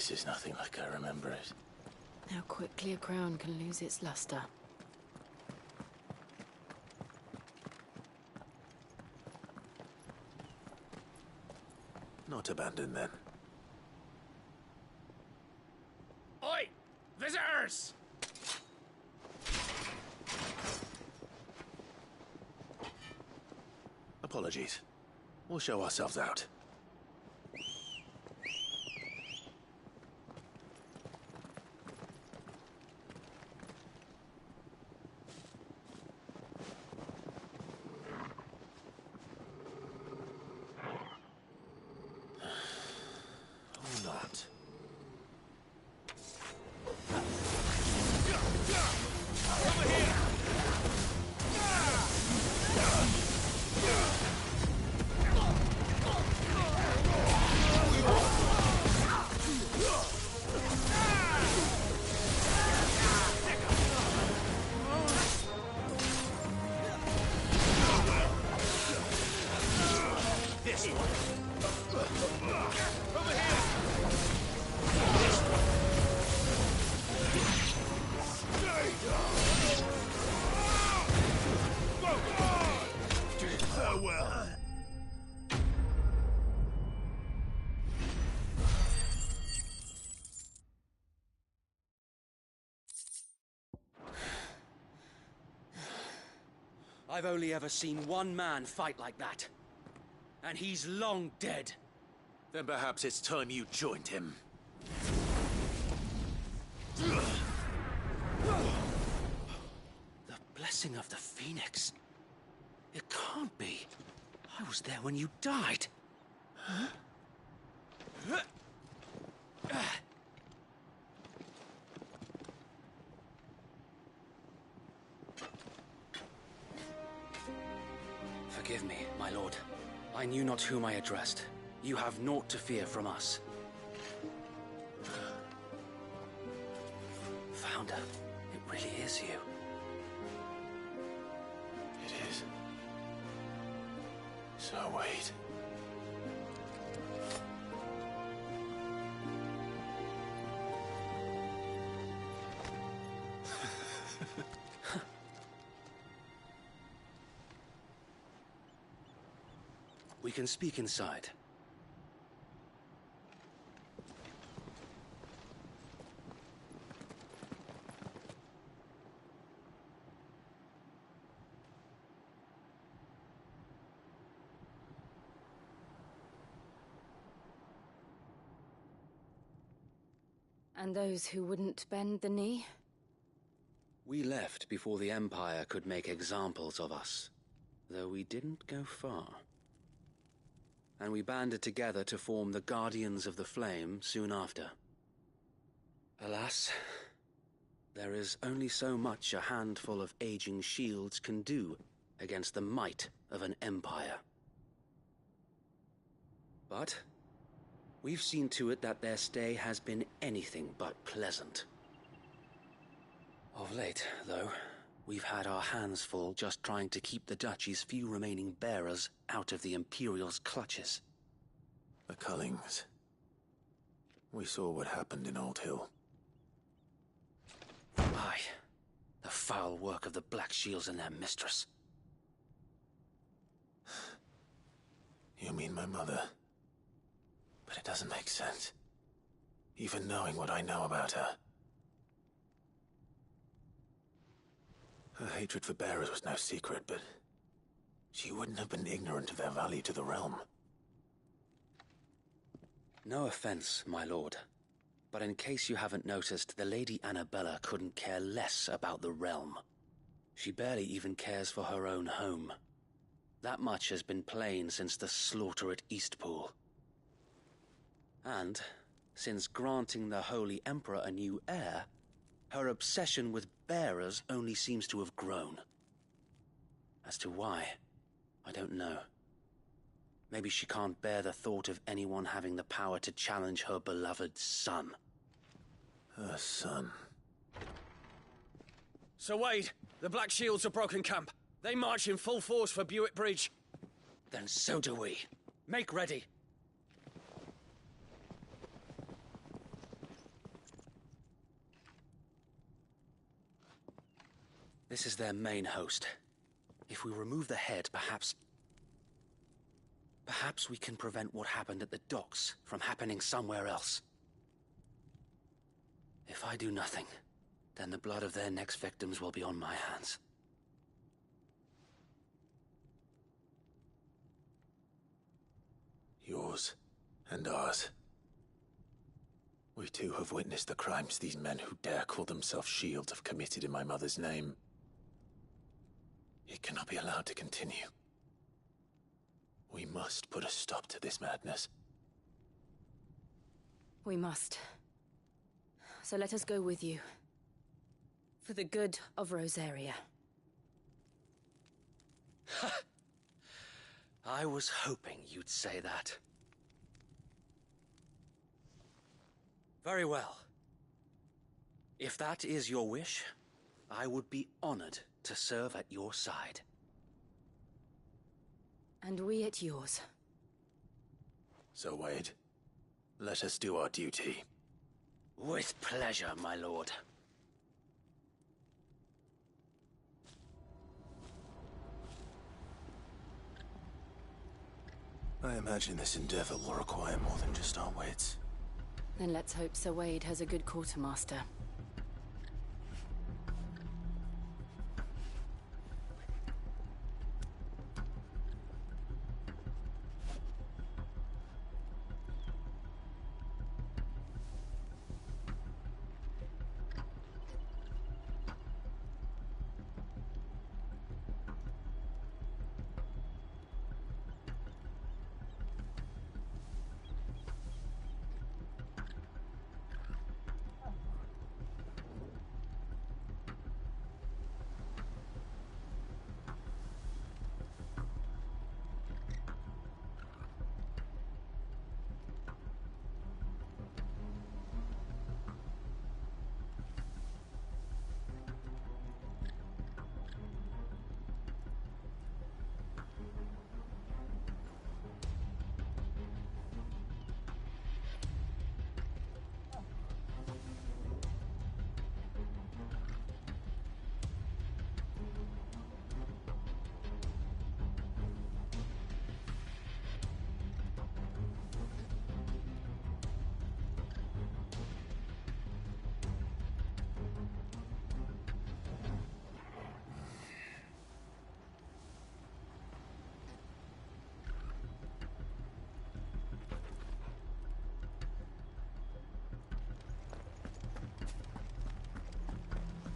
This is nothing like I remember it. How quickly a crown can lose its luster. Not abandoned, then. Oi! Visitors! Apologies. We'll show ourselves out. Or not. Over here! This one. Over here! Farewell. I've only ever seen one man fight like that. And he's long dead. Then perhaps it's time you joined him. The blessing of the Phoenix. It can't be. I was there when you died. Forgive me, my lord. I knew not whom I addressed. You have naught to fear from us. Founder, it really is you. It is. So wait. We can speak inside. And those who wouldn't bend the knee? We left before the Empire could make examples of us, though we didn't go far. And we banded together to form the Guardians of the Flame soon after. Alas, there is only so much a handful of aging shields can do against the might of an empire. But we've seen to it that their stay has been anything but pleasant. Of late, though, we've had our hands full just trying to keep the Duchy's few remaining bearers out of the Imperial's clutches. The Cullings. We saw what happened in Old Hill. Aye, the foul work of the Black Shields and their mistress. You mean my mother? But it doesn't make sense. Even knowing what I know about her. Her hatred for bearers was no secret, but she wouldn't have been ignorant of their value to the realm. No offense, my lord, but in case you haven't noticed, the Lady Annabella couldn't care less about the realm. She barely even cares for her own home. That much has been plain since the slaughter at Eastpool. And, since granting the Holy Emperor a new heir, her obsession with bearers only seems to have grown. As to why, I don't know. Maybe she can't bear the thought of anyone having the power to challenge her beloved son. Her son. Sir Wade, the Black Shields have broken camp. They march in full force for Buick Bridge. Then so do we. Make ready. This is their main host. If we remove the head, perhaps we can prevent what happened at the docks from happening somewhere else. If I do nothing, then the blood of their next victims will be on my hands. Yours and ours. We too have witnessed the crimes these men who dare call themselves shields have committed in my mother's name. It cannot be allowed to continue. We must put a stop to this madness. We must. So let us go with you. For the good of Rosaria. I was hoping you'd say that. Very well. If that is your wish, I would be honored to serve at your side. And we at yours. So, Wade, let us do our duty. With pleasure, my lord. I imagine this endeavor will require more than just our wits. Then let's hope Sir Wade has a good quartermaster.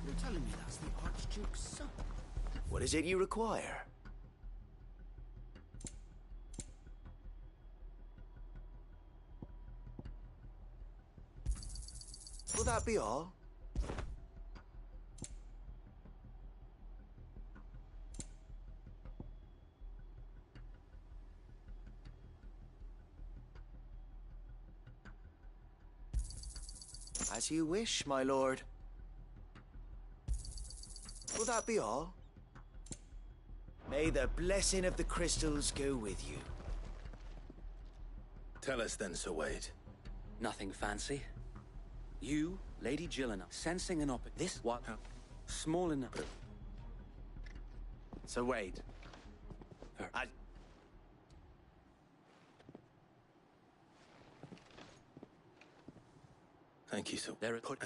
You're telling me that's the Archduke's son? What is it you require? Will that be all? As you wish, my lord. Will that be all? May the blessing of the crystals go with you. Tell us then, Sir Wade. Nothing fancy. You, Lady Gillen, sensing an this what? Small enough. Sir Wade. Thank you, Sir. There it put.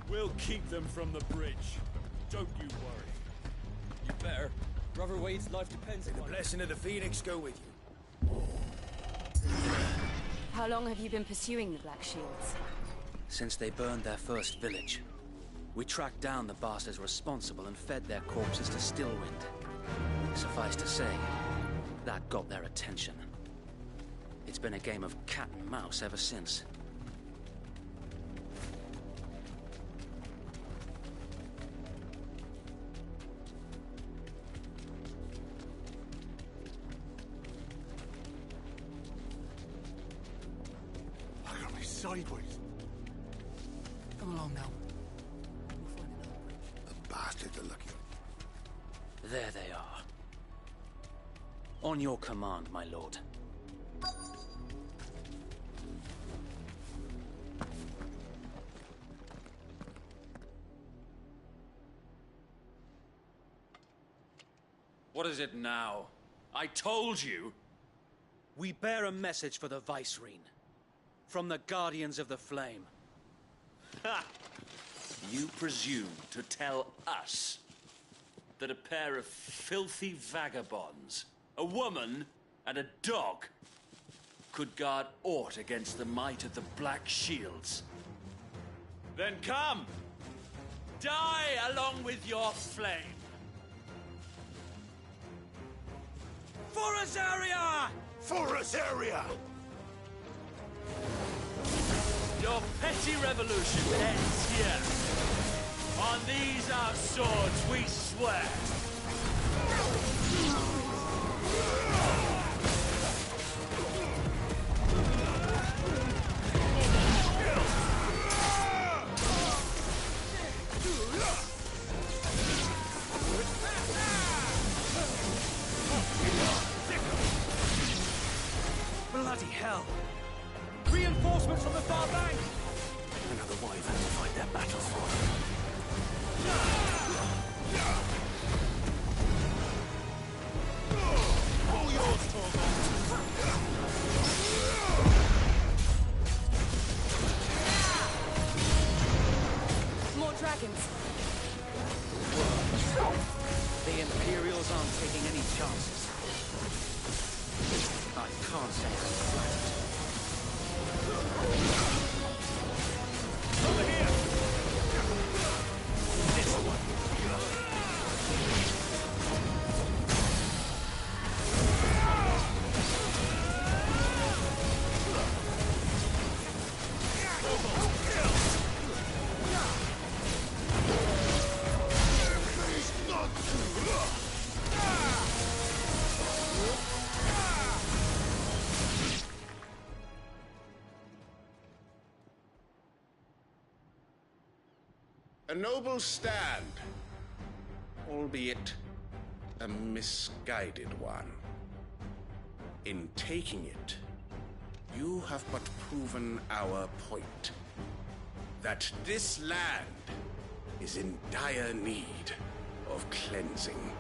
We'll keep them from the bridge. Don't you worry. You better. Brother Wade's life depends May the on it. blessing of the Phoenix go with you. How long have you been pursuing the Black Shields? Since they burned their first village, we tracked down the bastards responsible and fed their corpses to Stillwind. Suffice to say, that got their attention. It's been a game of cat and mouse ever since. sideways. Come along now. We'll find another bridge. The bastards are lucky. There they are. On your command, my lord. What is it now? I told you! We bear a message for the Vicereine. From the Guardians of the Flame. Ha! You presume to tell us that a pair of filthy vagabonds, a woman and a dog, could guard aught against the might of the Black Shields? Then come! Die along with your flame! For Azaria! For Azaria! Your petty revolution ends here. On these our swords we swear. Bloody hell! Reinforcements from the far bank! Another wyvern to fight their battles for. All yours, Torvald! More dragons. The Imperials aren't taking any chances. I can't say I'm flattered. Over here! This one. A noble stand, albeit a misguided one. In taking it, you have but proven our point. That this land is in dire need of cleansing.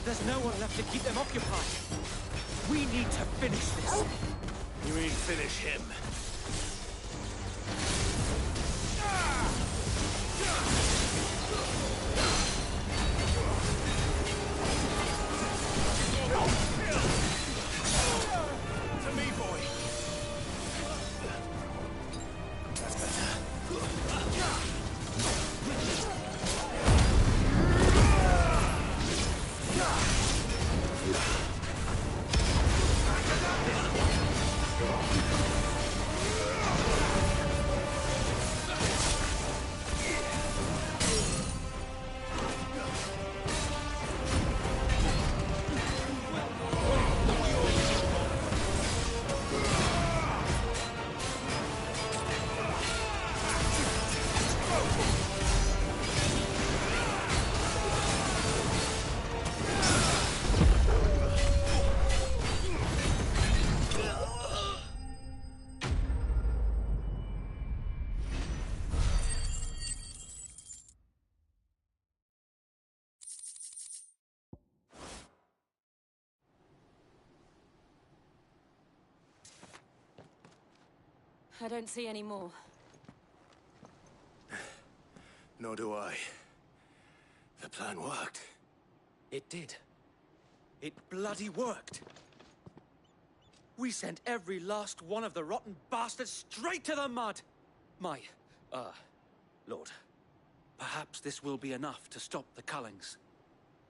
There's no one left to keep them occupied. We need to finish this. You mean finish him? To me, boy! That's better. I don't see any more. Nor do I. The plan worked. It did. It bloody worked. We sent every last one of the rotten bastards straight to the mud! Lord. Perhaps this will be enough to stop the Cullings.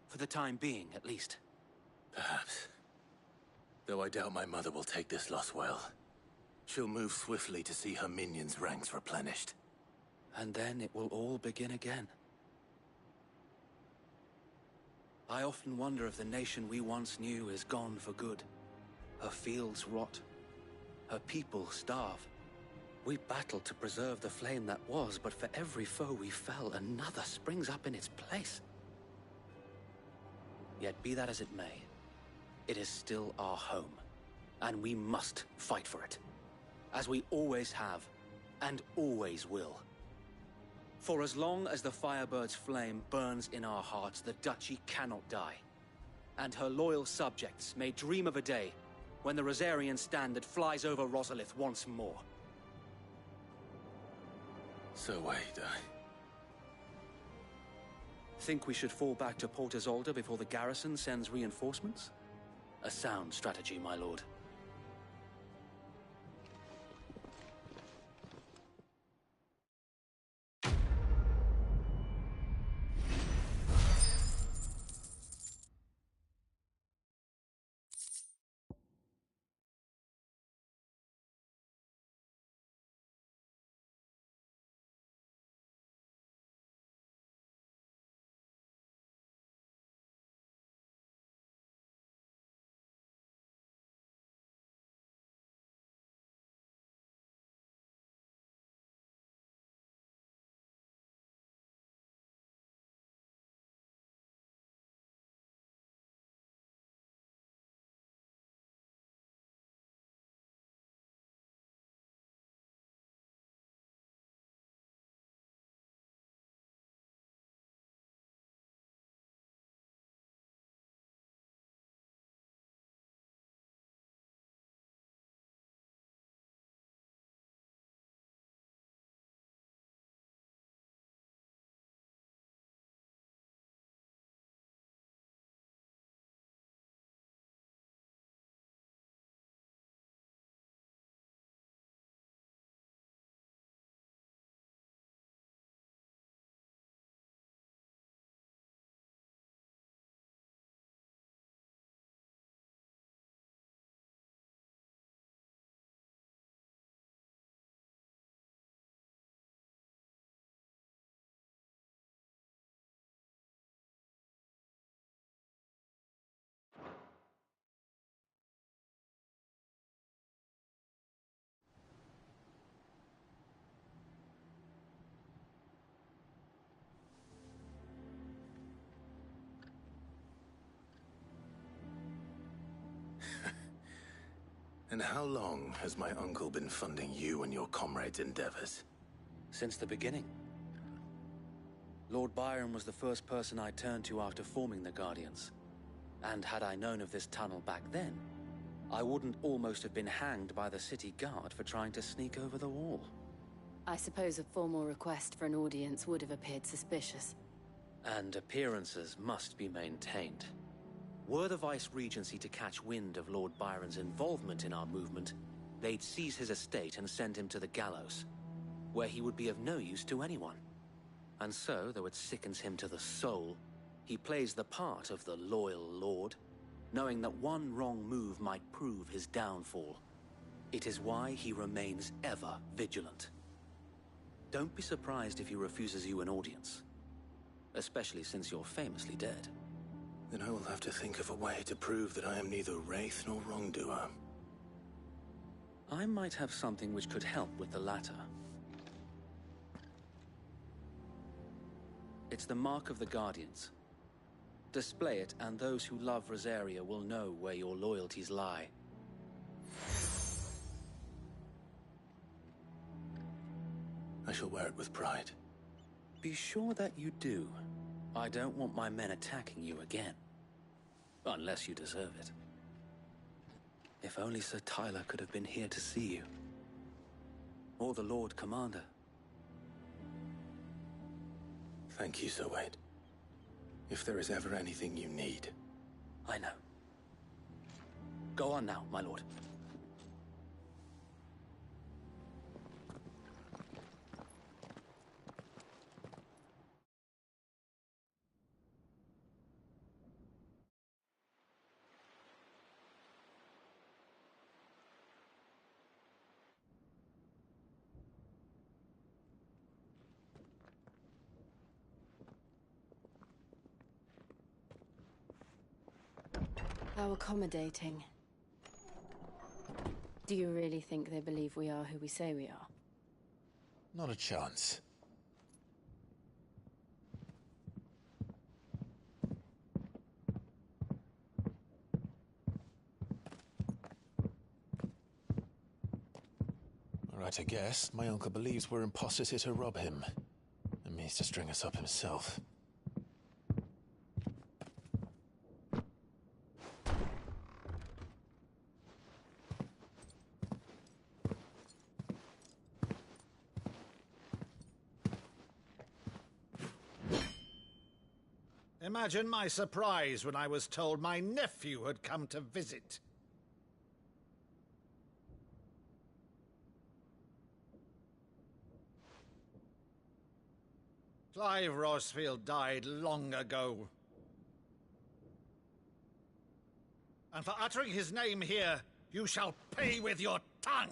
For the time being, at least. Perhaps. Though I doubt my mother will take this loss well. She'll move swiftly to see her minions' ranks replenished. And then it will all begin again. I often wonder if the nation we once knew is gone for good. Her fields rot. Her people starve. We battled to preserve the flame that was, but for every foe we fell, another springs up in its place. Yet be that as it may, it is still our home, and we must fight for it. As we always have, and always will. For as long as the Firebird's flame burns in our hearts, the Duchy cannot die. And her loyal subjects may dream of a day when the Rosarian standard flies over Rosalith once more. So wait, Think we should fall back to Port Isolde before the garrison sends reinforcements? A sound strategy, my lord. And how long has my uncle been funding you and your comrades' endeavors? Since the beginning. Lord Byron was the first person I turned to after forming the Guardians. And had I known of this tunnel back then, I wouldn't almost have been hanged by the city guard for trying to sneak over the wall. I suppose a formal request for an audience would have appeared suspicious. And appearances must be maintained. Were the Vice-Regency to catch wind of Lord Byron's involvement in our movement, they'd seize his estate and send him to the gallows, where he would be of no use to anyone. And so, though it sickens him to the soul, he plays the part of the loyal lord, knowing that one wrong move might prove his downfall. It is why he remains ever vigilant. Don't be surprised if he refuses you an audience, especially since you're famously dead. Then I will have to think of a way to prove that I am neither wraith nor wrongdoer. I might have something which could help with the latter. It's the mark of the Guardians. Display it, and those who love Rosaria will know where your loyalties lie. I shall wear it with pride. Be sure that you do. I don't want my men attacking you again. Unless you deserve it. If only Sir Tyler could have been here to see you. or the Lord Commander. Thank you, Sir Wade. If there is ever anything you need... I know. Go on now, my lord. How accommodating. Do you really think they believe we are who we say we are? Not a chance. Right, I guess. My uncle believes we're imposters here to rob him. And means to string us up himself. Imagine my surprise when I was told my nephew had come to visit. Clive Rosfield died long ago. And for uttering his name here, you shall pay with your tongue!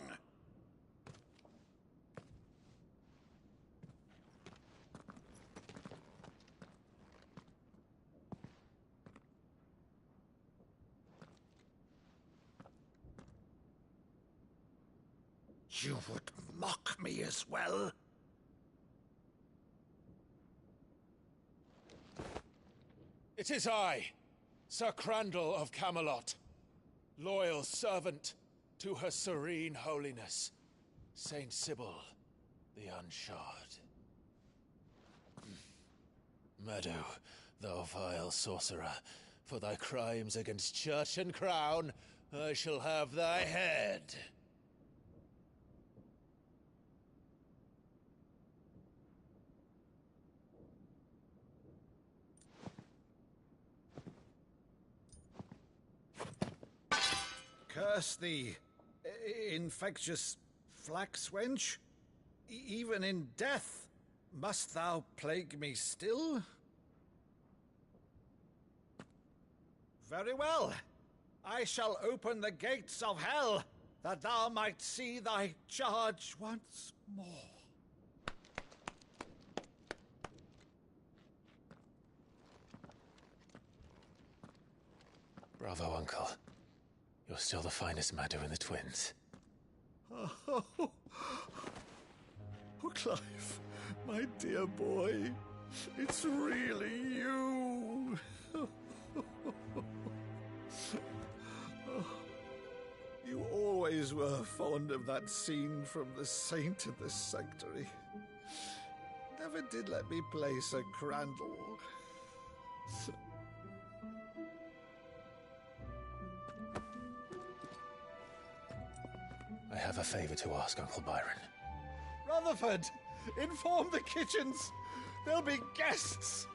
You would mock me as well? It is I, Sir Crandall of Camelot, loyal servant to Her Serene Holiness, Saint Sybil the Unshod. Meadow, thou vile sorcerer, for thy crimes against church and crown, I shall have thy head. Curse thee, infectious flax wench. Even in death, must thou plague me still? Very well. I shall open the gates of hell, that thou might see thy charge once more. Bravo, Uncle. You're still the finest Maddo in the twins. Oh, Clive, my dear boy, it's really you. You always were fond of that scene from The Saint in the Sanctuary. Never did let me play Sir Crandall. I have a favor to ask, Uncle Byron. Rutherford, inform the kitchens. There'll be guests.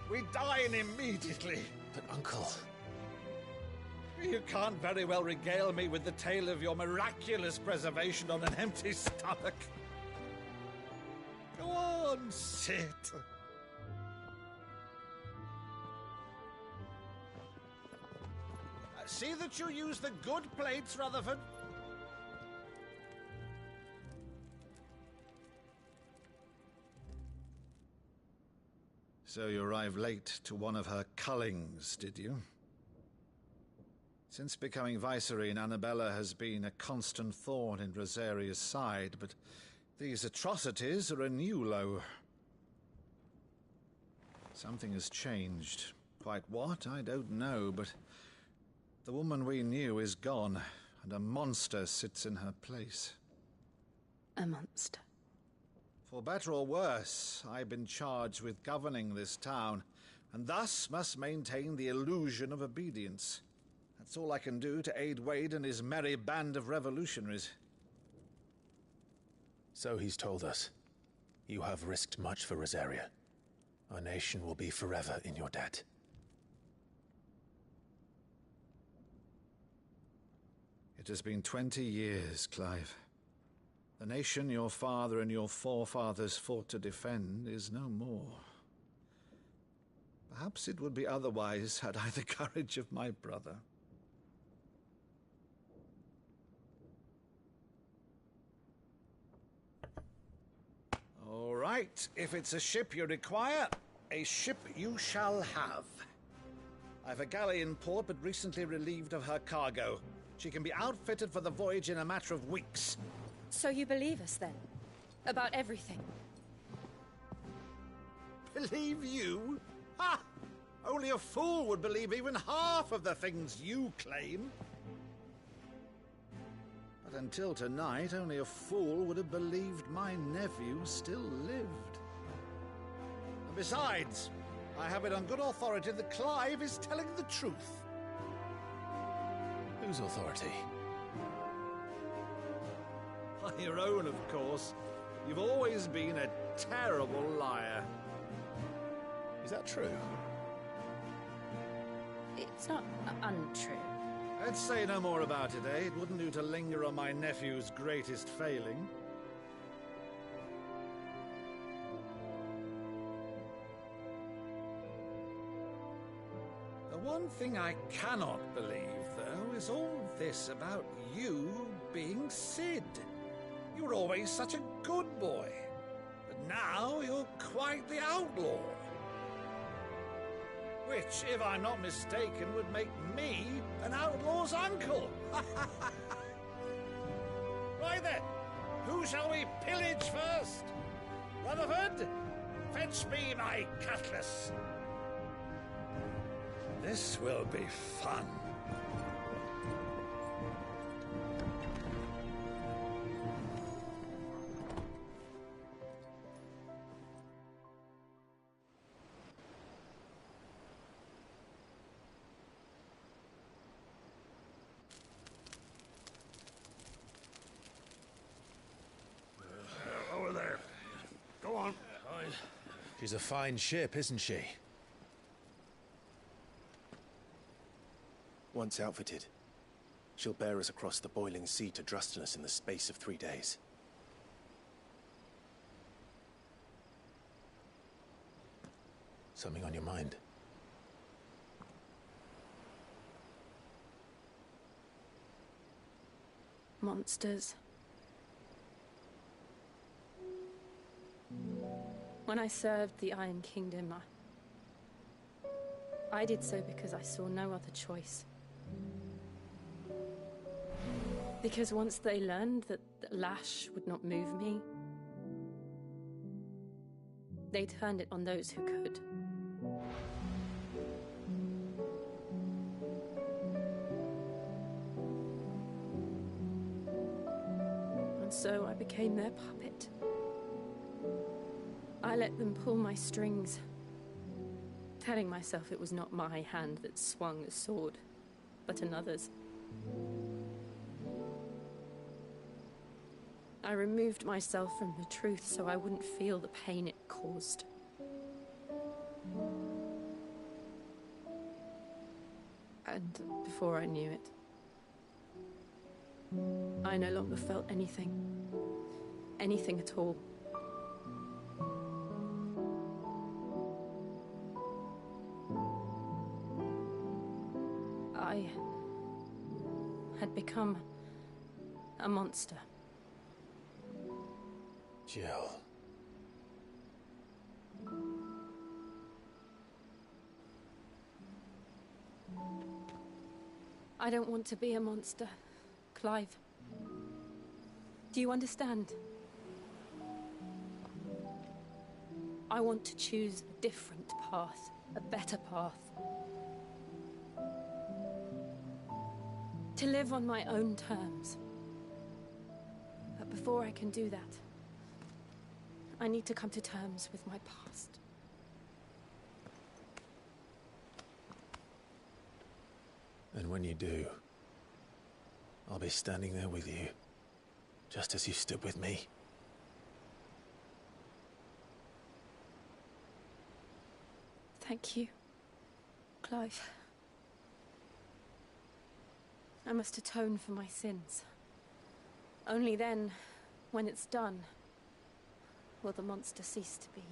We dine immediately. But, Uncle... You can't very well regale me with the tale of your miraculous preservation on an empty stomach. Go on, sit. See that you use the good plates, Rutherford. So you arrived late to one of her cullings, did you? Since becoming Vicereine, Annabella has been a constant thorn in Rosaria's side, but these atrocities are a new low. Something has changed. Quite what, I don't know, but the woman we knew is gone, and a monster sits in her place. A monster. For better or worse, I've been charged with governing this town, and thus must maintain the illusion of obedience. That's all I can do to aid Wade and his merry band of revolutionaries. So he's told us. You have risked much for Rosaria. Our nation will be forever in your debt. It has been 20 years, Clive. The nation your father and your forefathers fought to defend is no more. Perhaps it would be otherwise had I the courage of my brother. All right, if it's a ship you require, a ship you shall have. I've a galley in port, but recently relieved of her cargo. She can be outfitted for the voyage in a matter of weeks. So you believe us, then? About everything? Believe you? Ha! Only a fool would believe even half of the things you claim. But until tonight, only a fool would have believed my nephew still lived. And besides, I have it on good authority that Clive is telling the truth. Whose authority? Your own, of course. You've always been a terrible liar. Is that true? It's not untrue. Let's say no more about it, eh? It wouldn't do to linger on my nephew's greatest failing. The one thing I cannot believe, though, is all this about you being Cid. You were always such a good boy, but now you're quite the outlaw. Which, if I'm not mistaken, would make me an outlaw's uncle. Right then, who shall we pillage first? Rutherford, fetch me my cutlass. This will be fun. Over there. Go on. She's a fine ship, isn't she? Once outfitted, she'll bear us across the boiling sea to Drustinus in the space of 3 days. Something on your mind? Monsters. When I served the Iron Kingdom, I did so because I saw no other choice. Because once they learned that the lash would not move me, they turned it on those who could. And so I became their puppet. I let them pull my strings, telling myself it was not my hand that swung the sword, but another's. I removed myself from the truth so I wouldn't feel the pain it caused. And before I knew it, I no longer felt anything. Anything at all. I had become a monster. Jill. I don't want to be a monster, Clive. Do you understand? I want to choose a different path, a better path. To live on my own terms. But before I can do that, I need to come to terms with my past. And when you do, I'll be standing there with you, just as you stood with me. Thank you, Clive. I must atone for my sins. Only then, when it's done, will the monster cease to be.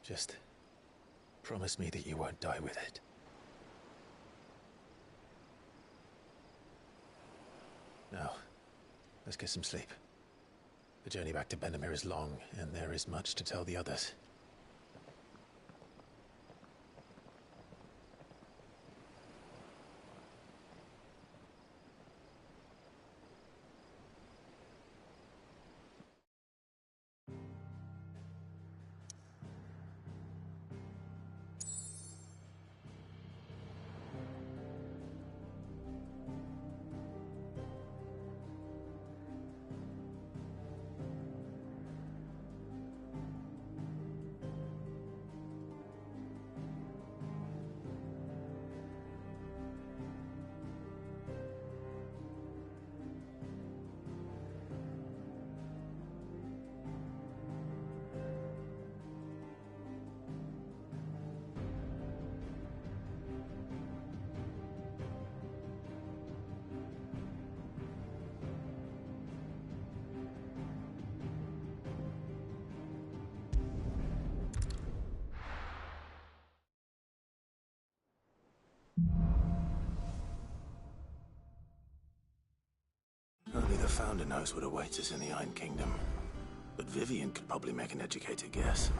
Just promise me that you won't die with it. Now, let's get some sleep. The journey back to Benamir is long, and there is much to tell the others. Only the Founder knows what awaits us in the Iron Kingdom. But Vivian could probably make an educated guess.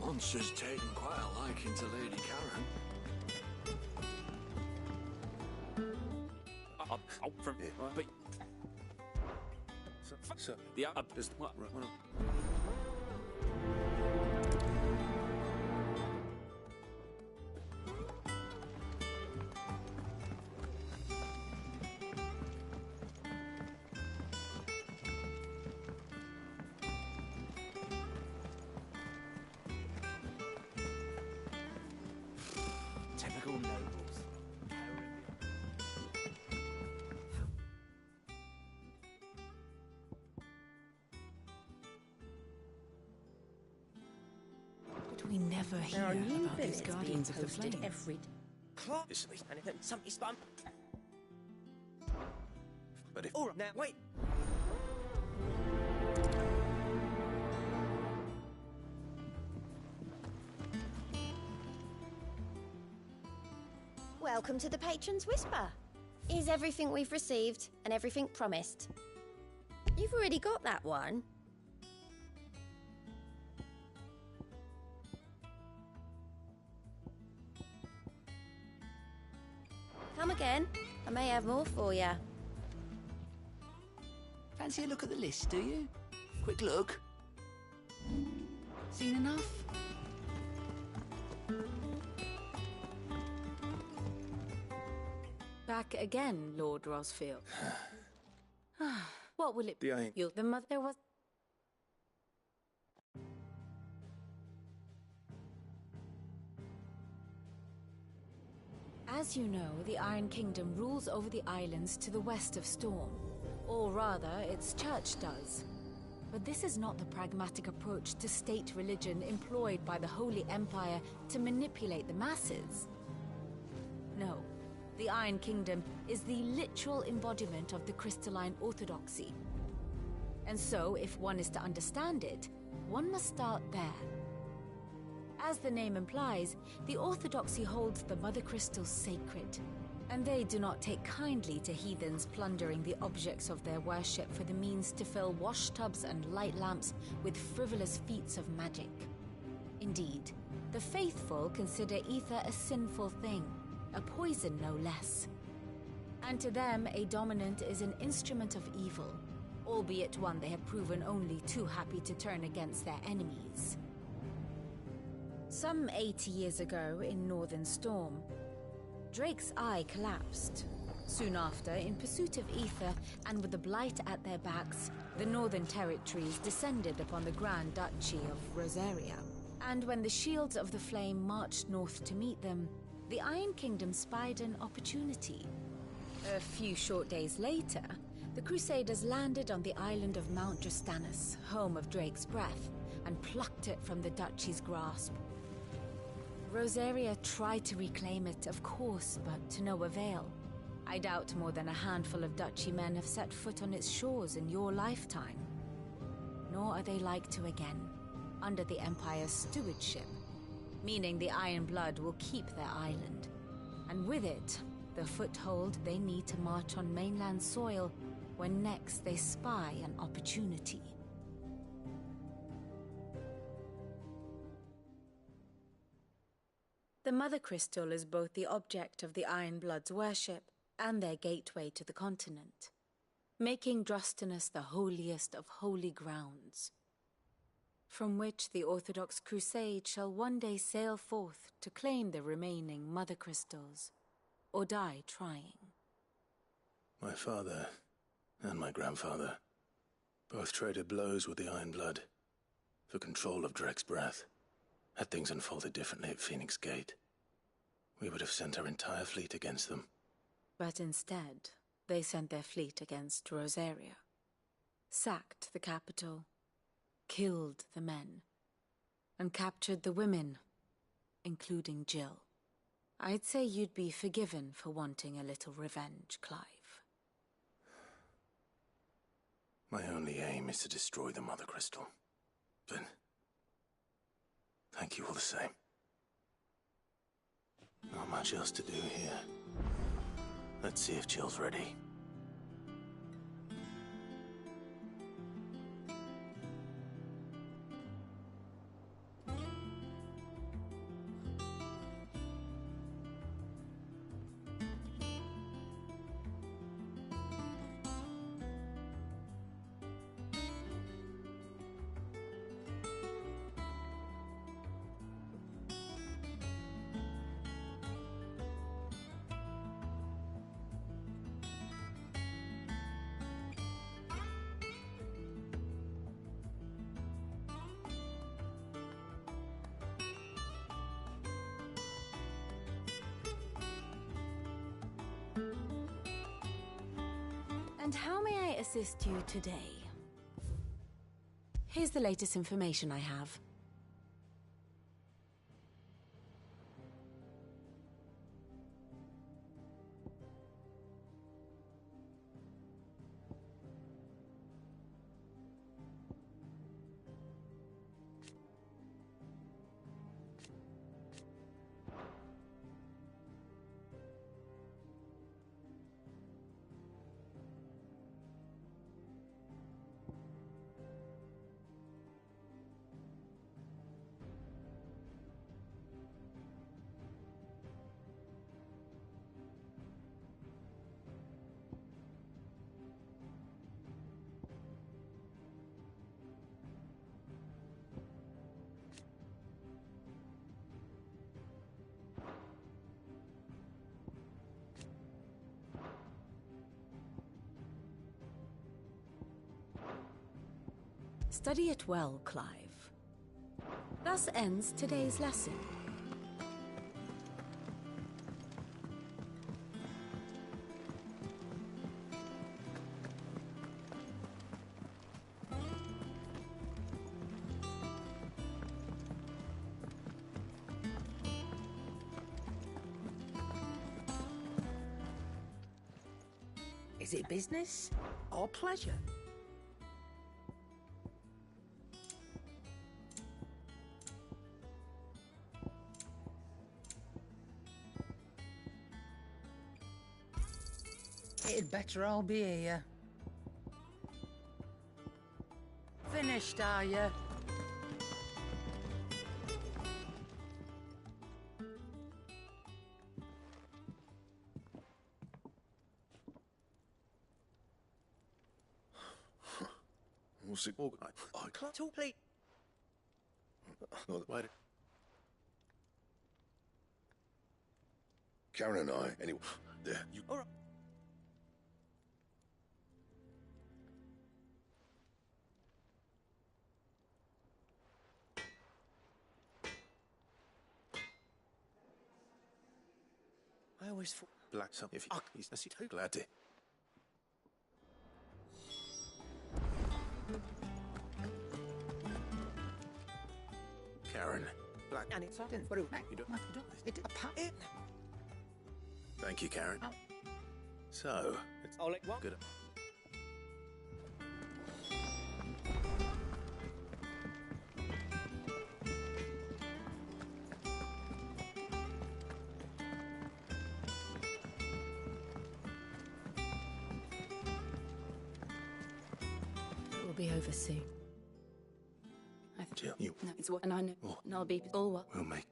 Monster's taken quite a liking to Lady Karen. From but so the is what? Typical nobles. Did we never hear about these Guardians of the Flame? Every But if... Oh, now, wait! Welcome to the Patron's Whisper. Is everything we've received and everything promised? You've already got that one. Come again. I may have more for you. Fancy a look at the list, do you? Quick look. Seen enough? Back again, Lord Rosfield. What will it be? The The mother was... As you know, the Iron Kingdom rules over the islands to the west of Storm. Or rather, its church does. But this is not the pragmatic approach to state religion employed by the Holy Empire to manipulate the masses. No, the Iron Kingdom is the literal embodiment of the crystalline orthodoxy. And so, if one is to understand it, one must start there. As the name implies, the orthodoxy holds the Mother Crystals sacred, and they do not take kindly to heathens plundering the objects of their worship for the means to fill washtubs and light lamps with frivolous feats of magic. Indeed, the faithful consider ether a sinful thing, a poison no less. And to them, a dominant is an instrument of evil, albeit one they have proven only too happy to turn against their enemies. Some 80 years ago, in Northern Storm, Drake's eye collapsed. Soon after, in pursuit of ether and with the Blight at their backs, the Northern Territories descended upon the Grand Duchy of Rosaria. And when the Shields of the Flame marched north to meet them, the Iron Kingdom spied an opportunity. A few short days later, the Crusaders landed on the island of Mount Justanus, home of Drake's breath, and plucked it from the Duchy's grasp. Rosaria tried to reclaim it, of course, but to no avail. I doubt more than a handful of Duchy men have set foot on its shores in your lifetime. Nor are they like to again, under the Empire's stewardship, meaning the Iron Blood will keep their island, and with it, the foothold they need to march on mainland soil when next they spy an opportunity. The Mother Crystal is both the object of the Iron Blood's worship and their gateway to the continent, making Drostanus the holiest of holy grounds, from which the Orthodox Crusade shall one day sail forth to claim the remaining Mother Crystals, or die trying. My father and my grandfather both traded blows with the Iron Blood for control of Drake's breath. Had things unfolded differently at Phoenix Gate, we would have sent our entire fleet against them. But instead, they sent their fleet against Rosaria, sacked the capital, killed the men, and captured the women, including Jill. I'd say you'd be forgiven for wanting a little revenge, Clive. My only aim is to destroy the Mother Crystal. But thank you all the same. Not much else to do here. Let's see if Jill's ready. And how may I assist you today? Here's the latest information I have. Study it well, Clive. Thus ends today's lesson. Is it business or pleasure? It'd better all be here. Finished, are you? What's it organised? I can't Talk, please. not wait. Karen and I, anyway. There, you. All right. I always thought black something. If you, he's too glad to. Karen. Black. And it's didn't. What do you don't? It it. Thank you, Karen. So, it's Oh, like what? good. It will be over soon. Jill, you. No, it's what, and I know. Oh. And I'll be all what. We'll make.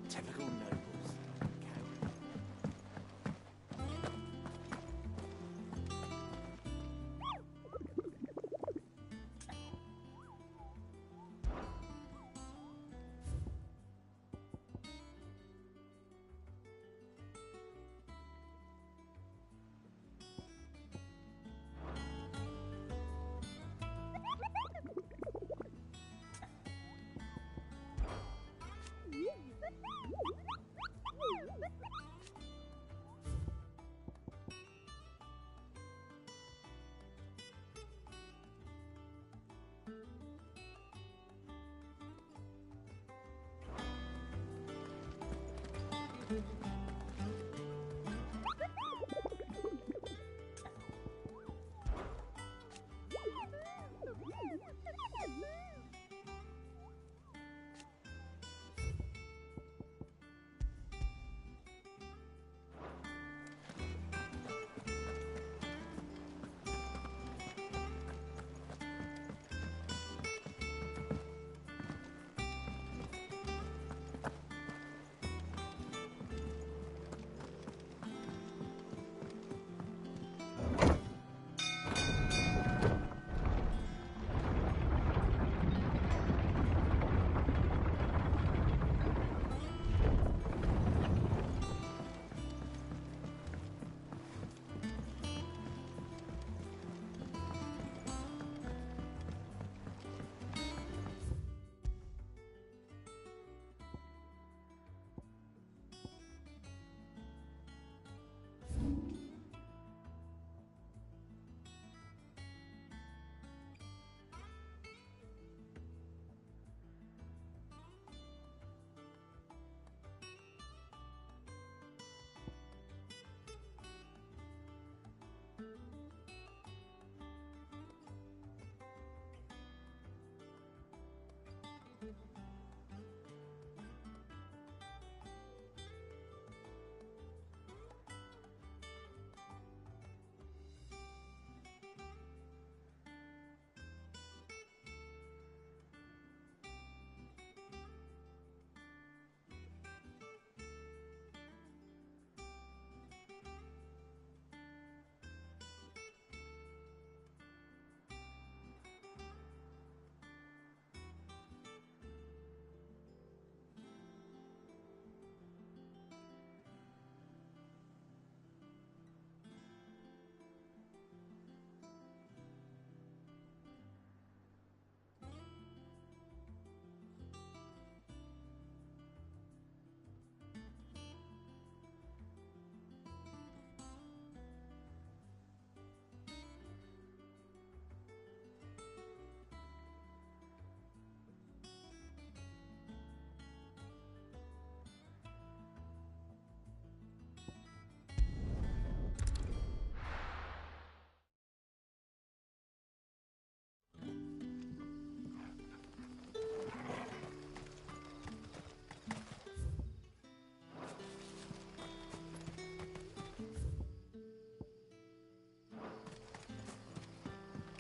Typical nobles.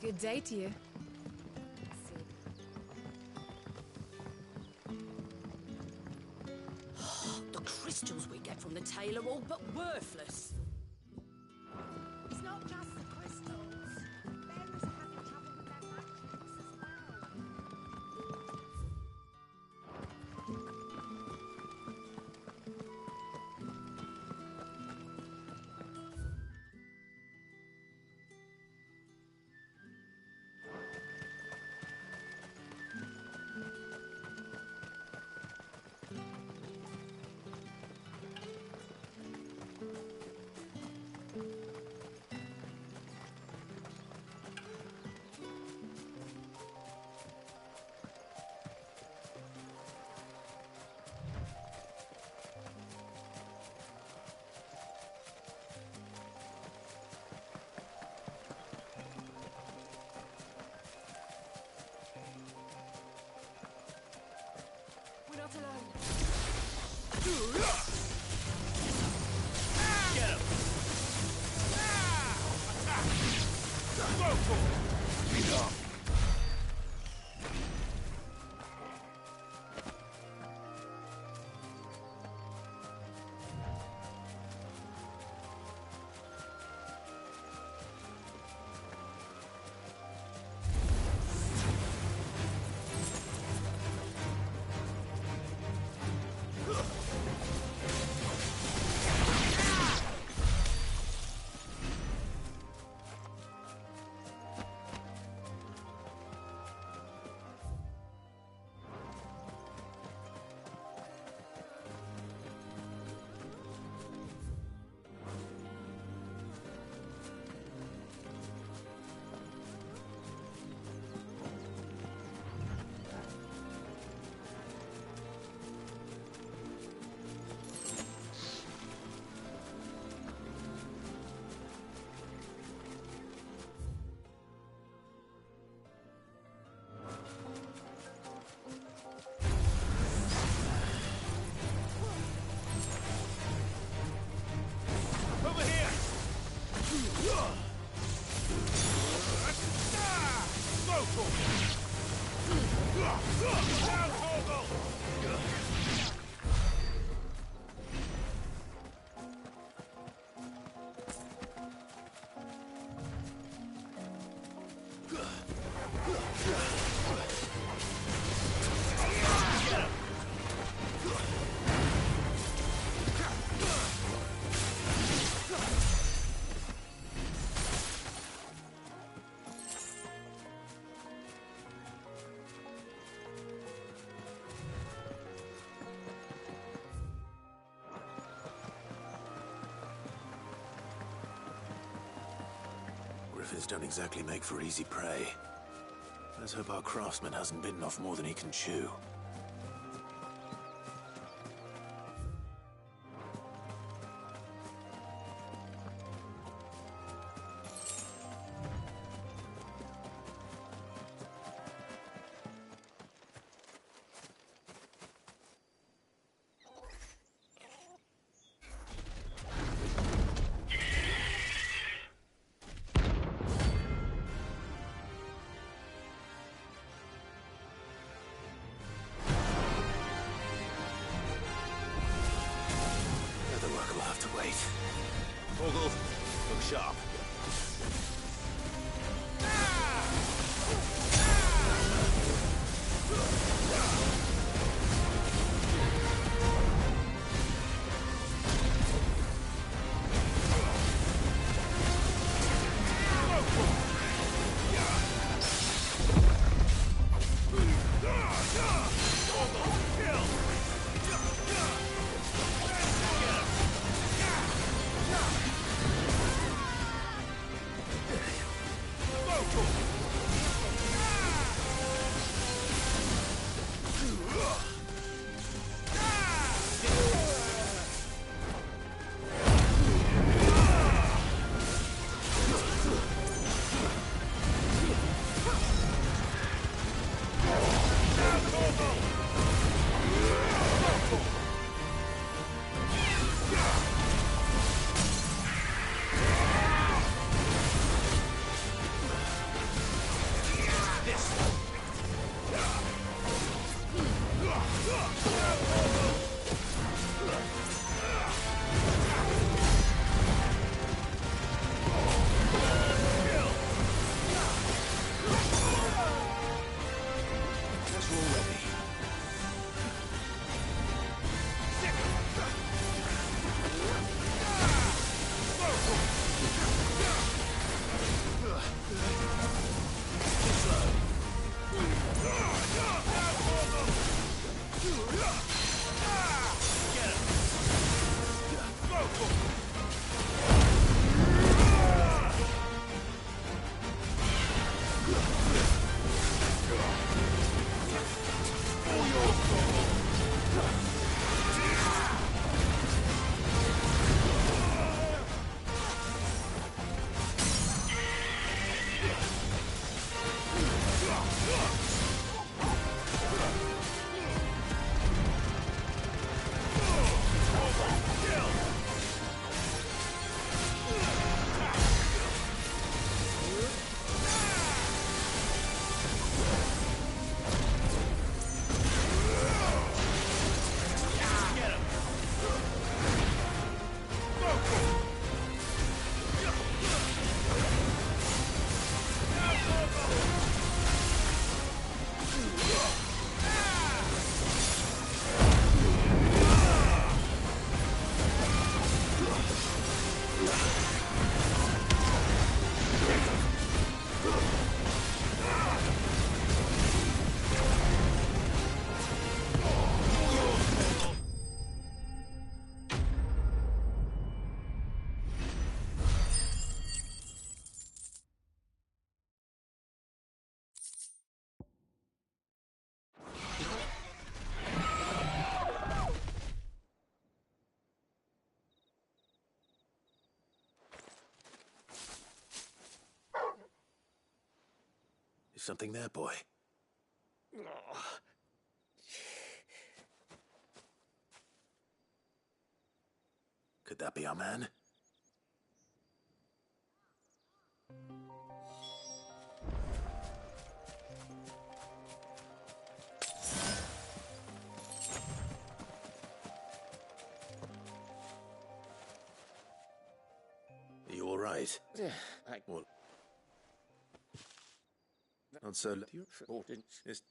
Good day to you. The crystals we get from the tail are all but worthless. It's not just the crystals. Bearers are having trouble with their magics as well. We're not alone. Get him! Attack! Go for it! Beat up! Over here! Go for it! Down, Torgal! Griffins don't exactly make for easy prey. Let's hope our craftsman hasn't bitten off more than he can chew. Torgal, look sharp. Something there, boy. Could that be our man? Are you all right? Yeah, Well, not so. It's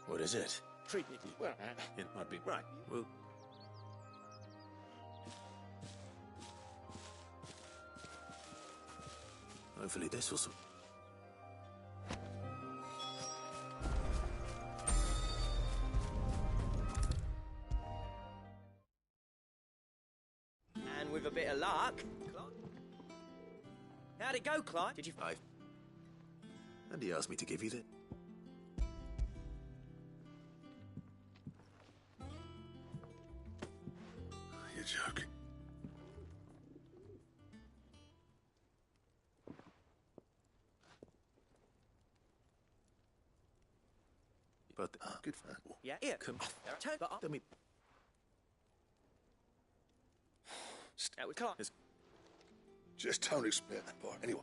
what is it? Treat me well. It might be right. Well, hopefully this will. And with a bit of luck... How'd it go, Clive? Did you... And he asked me to give you the... You're joking. But good for Yeah, here. Come Turn... I mean, That was Clive. Just don't expect that, boy. Anyway.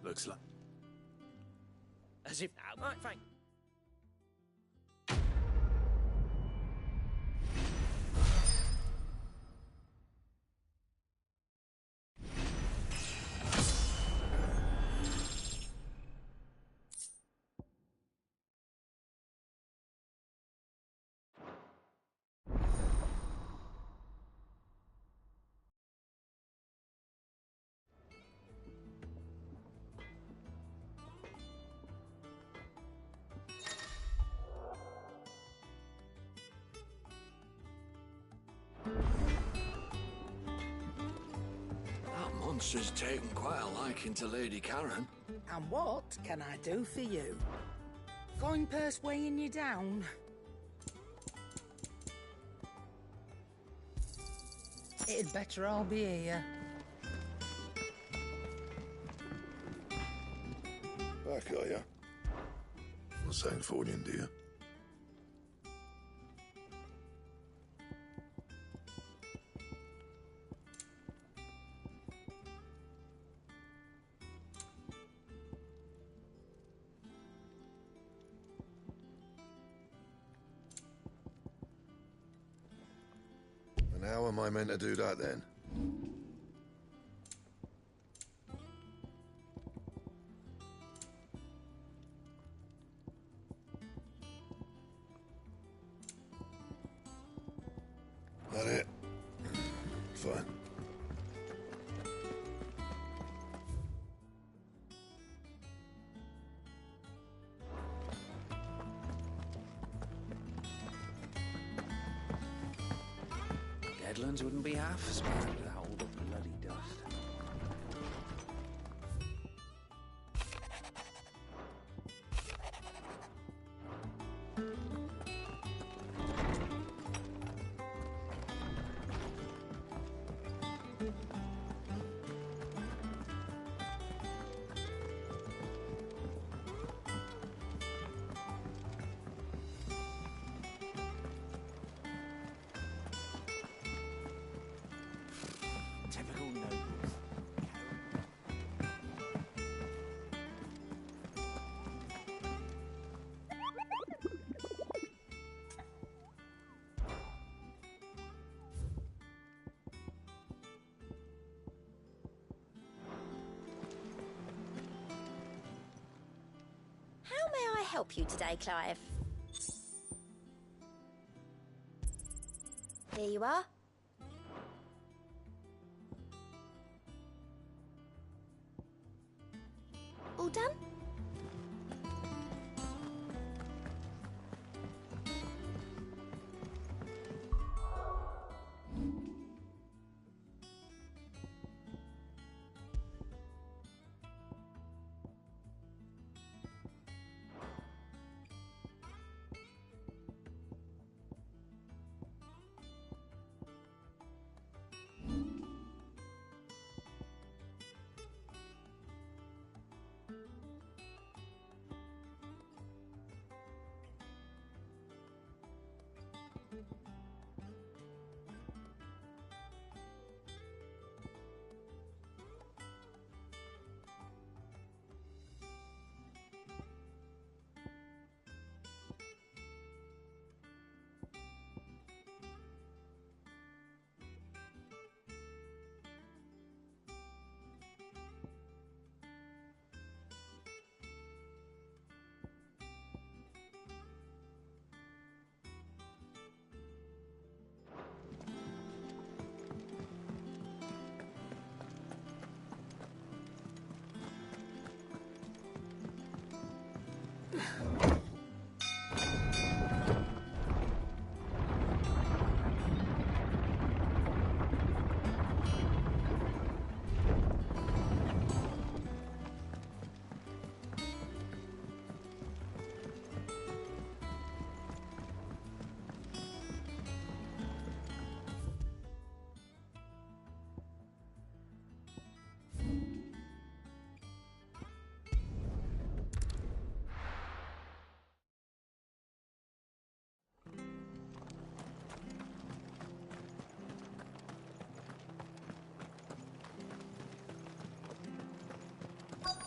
looks like. As if... Right, thank... That monster's taken quite a liking to Lady Karen. And what can I do for you? Coin purse weighing you down? It'd better all be here. Back, are you? Not saying for you, do you? And how am I meant to do that then? That it? Fine. Deadlands wouldn't be half as bad without all the bloody dust. Typical nobles. How may I help you today, Clive? Here you are. All done?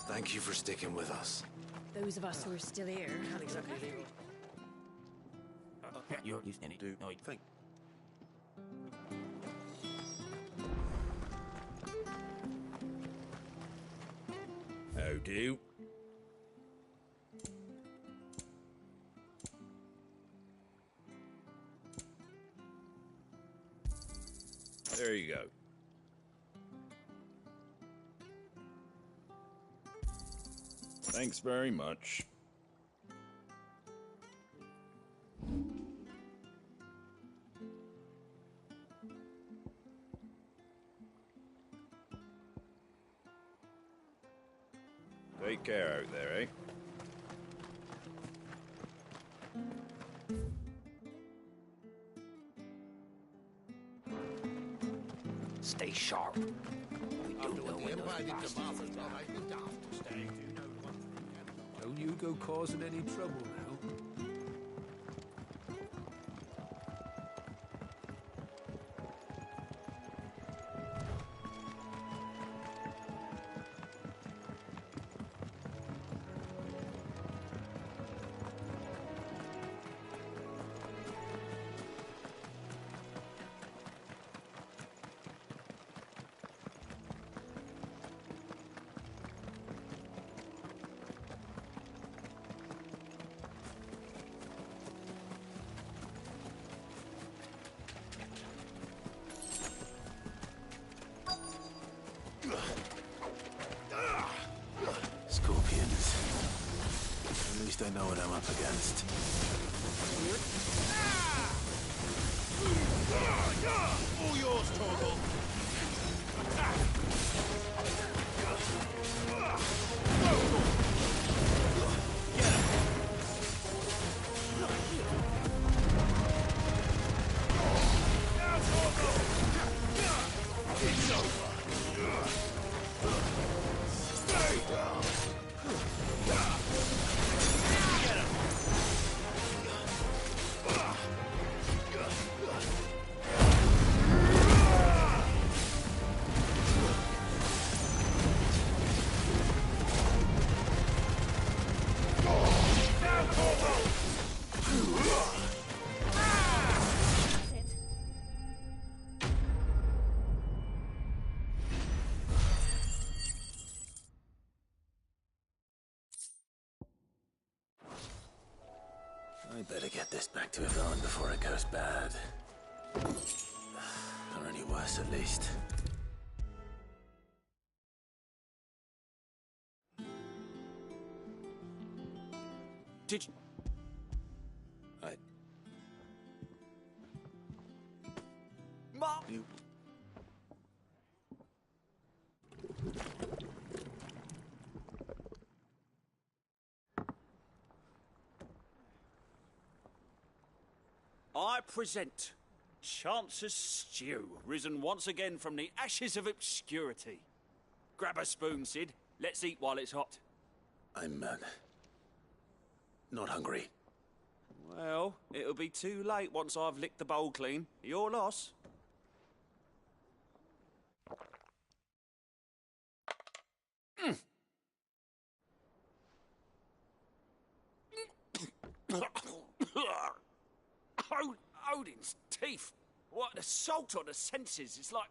Thank you for sticking with us. Those of us who are still here. Can't exactly leave. You're using any. Do no, think. How do? There you go. Thanks very much. Take care out there, eh? Stay sharp. We do know when those bastards Don't you go causing any trouble now. Scorpions. At least I know what I'm up against. All yours, Torgal. It's over. Stay down. Get him. I better get this back to Yvonne before it goes bad. Or any worse, at least. Did you... Mom! You... I present Chance's Stew, risen once again from the ashes of obscurity. Grab a spoon, Sid. Let's eat while it's hot. I'm, not hungry. Well, it'll be too late once I've licked the bowl clean. Your loss. Odin's teeth. What an assault on the senses. It's like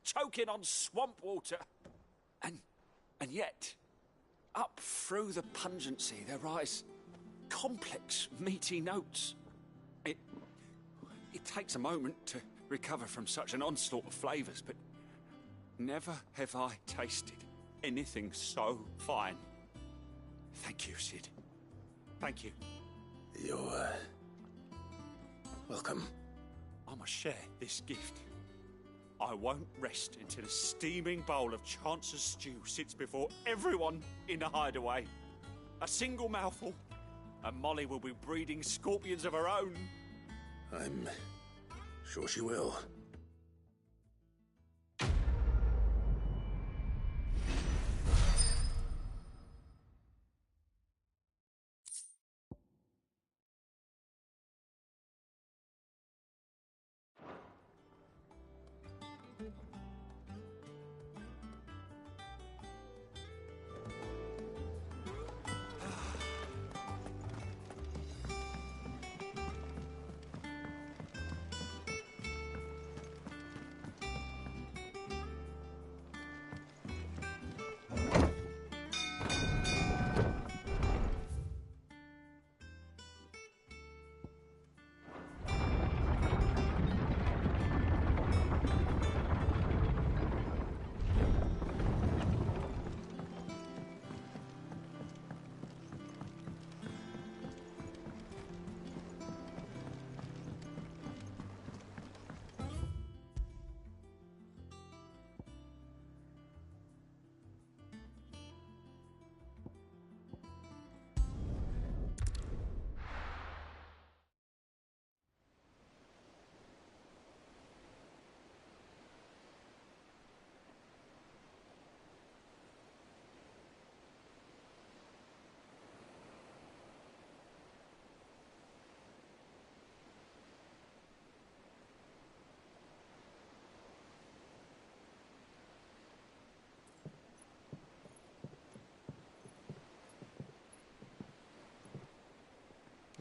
choking on swamp water. And yet, up through the pungency, there rise complex, meaty notes. It takes a moment to recover from such an onslaught of flavours, but never have I tasted anything so fine. Thank you, Sid. Thank you. You're, welcome. I must share this gift. I won't rest until a steaming bowl of Chance's Stew sits before everyone in the hideaway. A single mouthful, and Molly will be breeding scorpions of her own. I'm sure she will.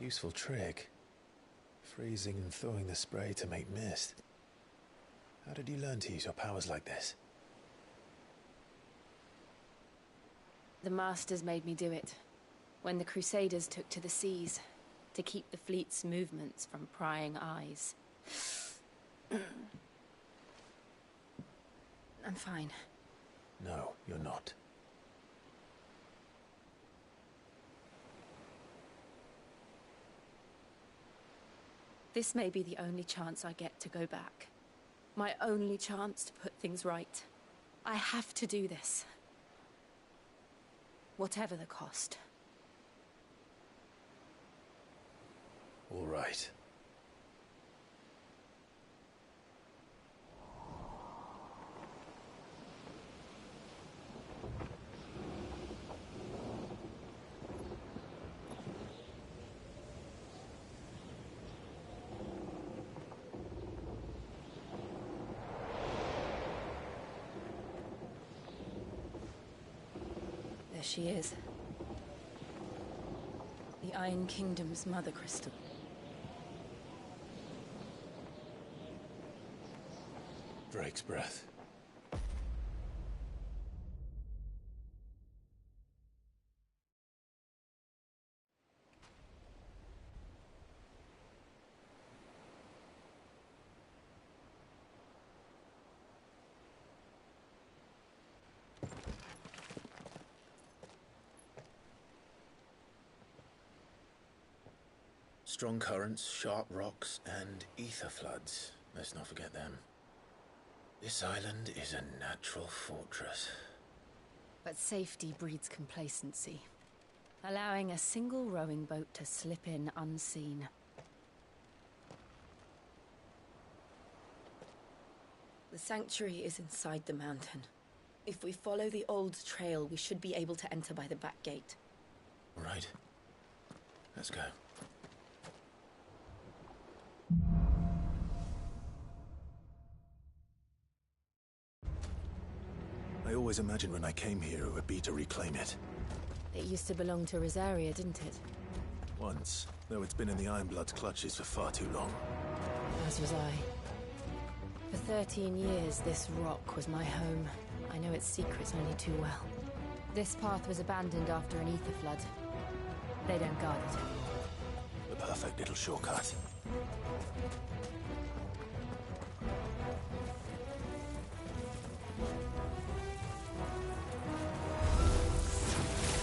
Useful trick. Freezing and thawing the spray to make mist. How did you learn to use your powers like this? The Masters made me do it. When the Crusaders took to the seas, to keep the fleet's movements from prying eyes. I'm fine. No, you're not. This may be the only chance I get to go back. My only chance to put things right. I have to do this. Whatever the cost. All right. There she is. The Iron Kingdom's mother crystal. Drake's breath. Strong currents, sharp rocks, and ether floods. Let's not forget them. This island is a natural fortress. But safety breeds complacency. Allowing a single rowing boat to slip in unseen. The sanctuary is inside the mountain. If we follow the old trail, we should be able to enter by the back gate. All right. Let's go. I always imagined when I came here it would be to reclaim it. It used to belong to Rosaria, didn't it? Once, though it's been in the Ironblood's clutches for far too long. As was I. For 13 years, this rock was my home. I know its secrets only too well. This path was abandoned after an ether flood. They don't guard it. The perfect little shortcut.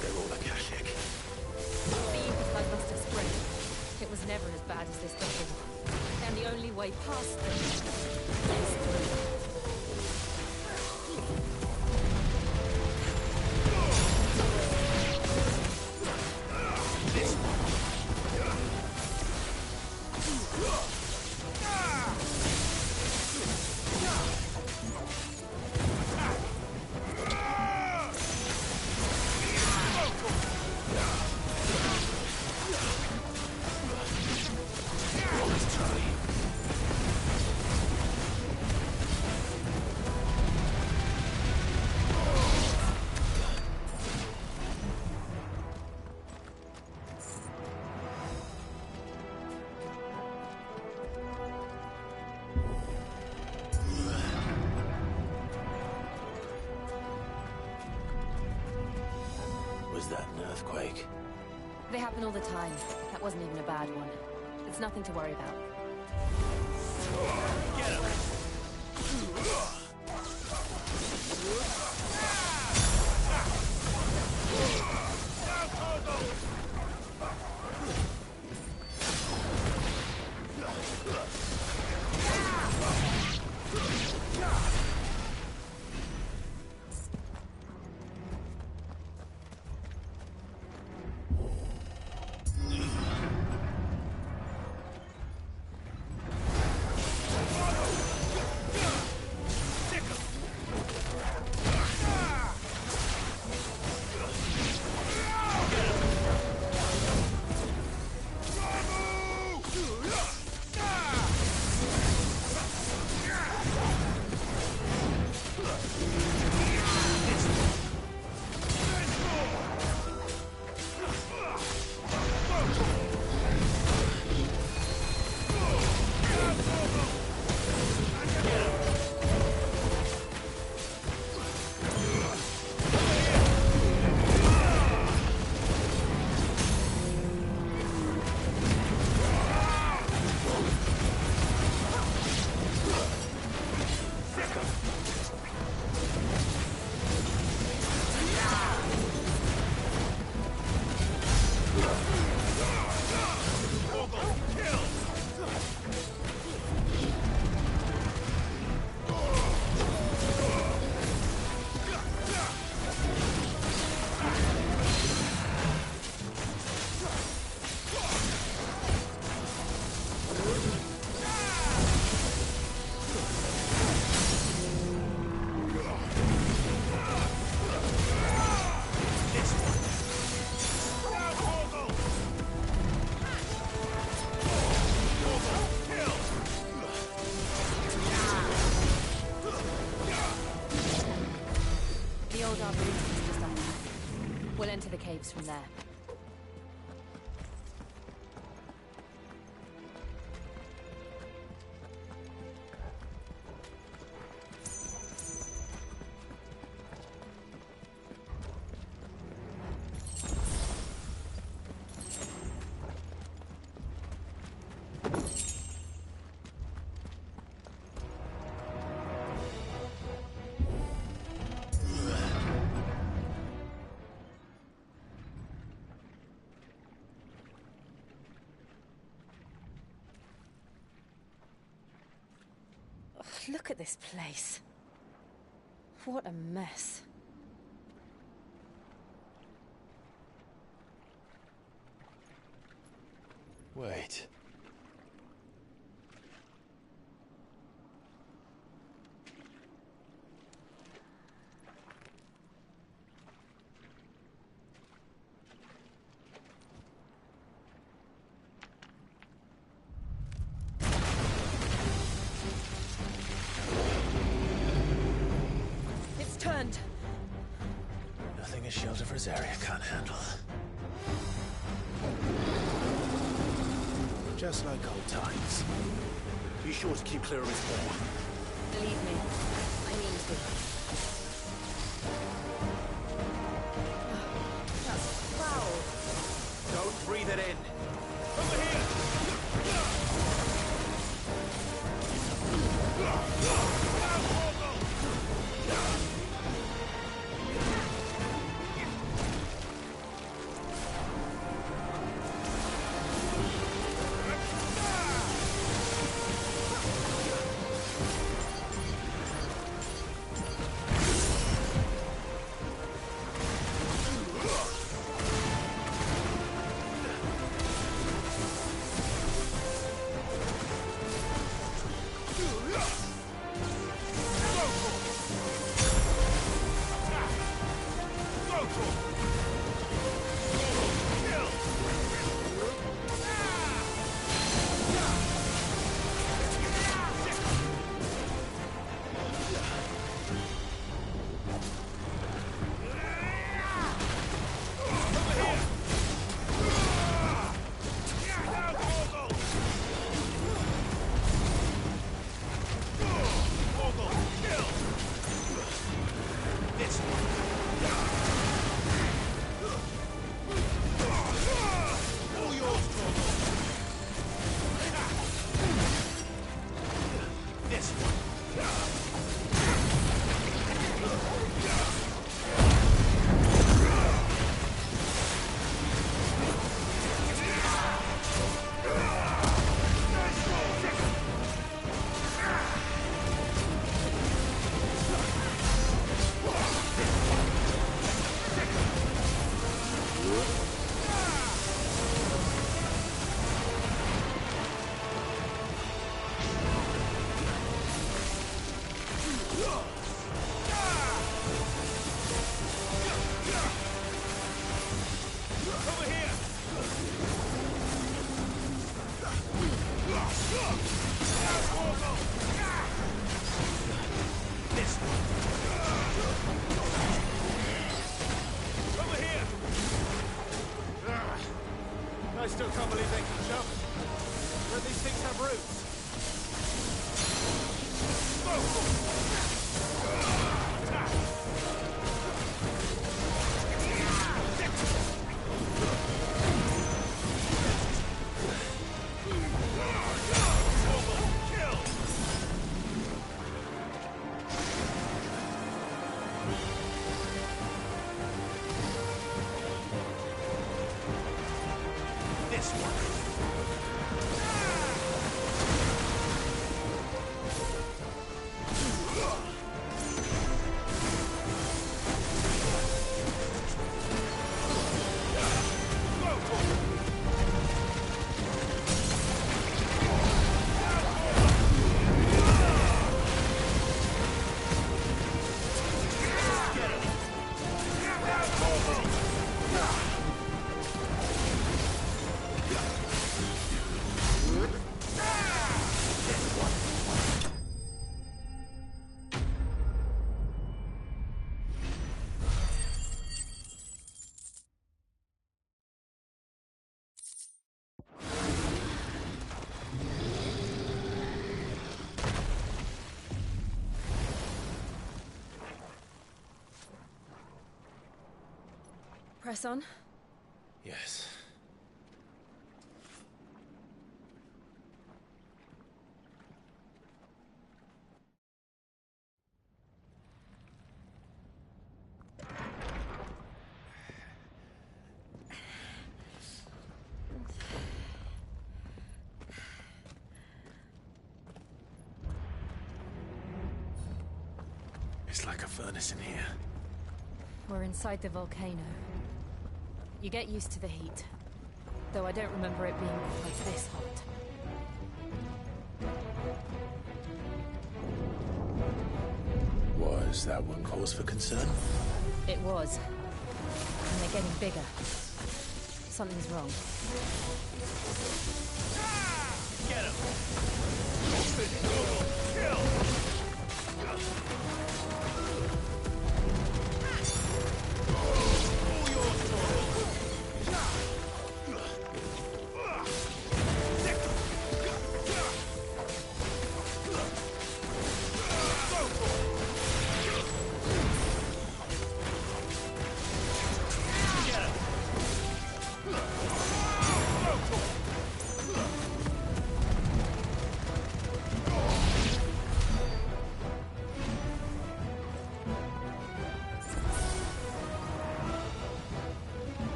They're all Akashic. The ether flood must have spread. It was never as bad as this before. And the only way past them is through. Was that an earthquake? They happen all the time. That wasn't even a bad one. It's nothing to worry about. Get him! old arboretum just up ahead. We'll enter the caves from there. Look at this place. What a mess. Wait. Turned. Nothing a shield of Rosaria can't handle. Just like old times. Be sure to keep clear of his wall. Believe me, I mean to. That's foul. Don't breathe it in. Over here! I still can't believe they can jump. Don't these things have roots? This one. Press on. Yes. It's like a furnace in here. We're inside the volcano. You get used to the heat. Though I don't remember it being quite this hot. Was that one cause for concern? It was. And they're getting bigger. Something's wrong. Get him! Kill!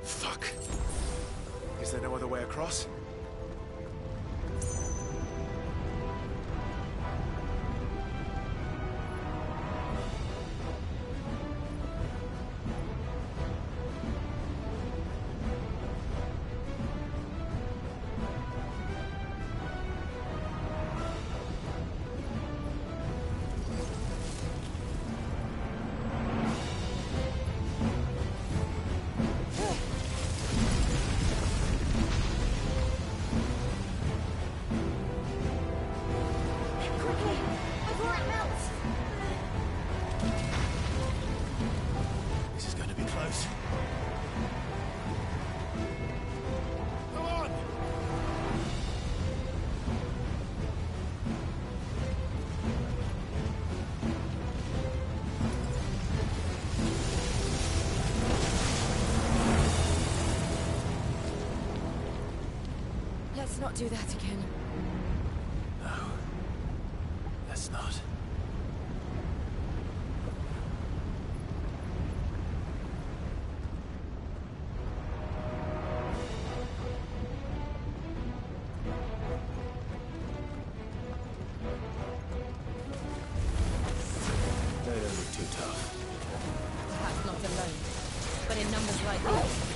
Fuck. Is there no other way across? This is going to be close. Come on! Let's not do that again. No. Let's not. They don't look too tough. Perhaps not alone, but in numbers like these.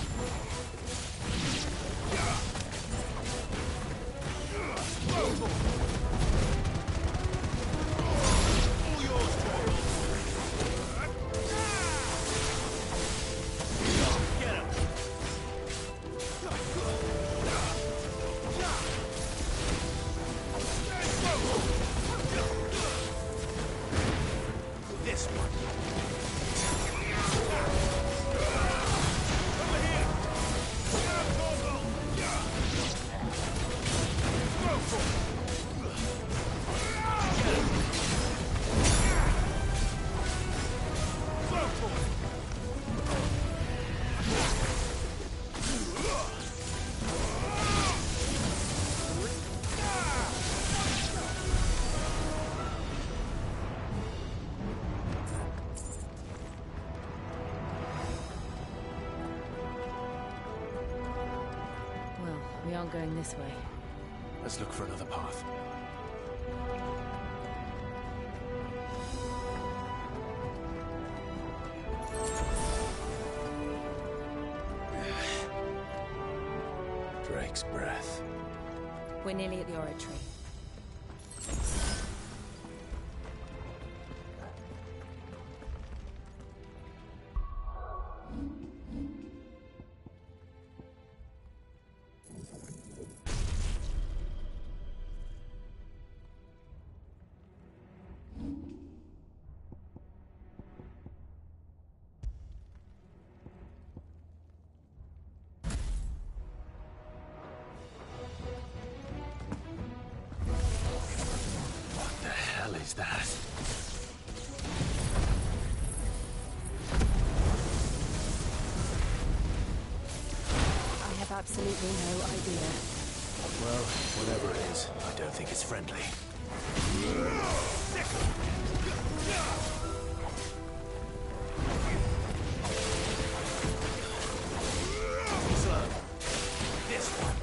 This one. Well, we aren't going this way. Let's look for another path. Drake's breath. We're nearly at the oratory. What the hell is that? I have absolutely no idea. Well, whatever it is, I don't think it's friendly. Slow. This one.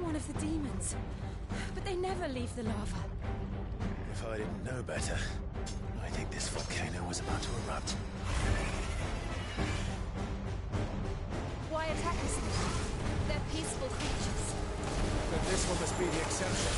one of the demons. But they never leave the lava. If I didn't know better, I think this volcano was about to erupt. Why attack us? They're peaceful creatures. Then this one must be the exception.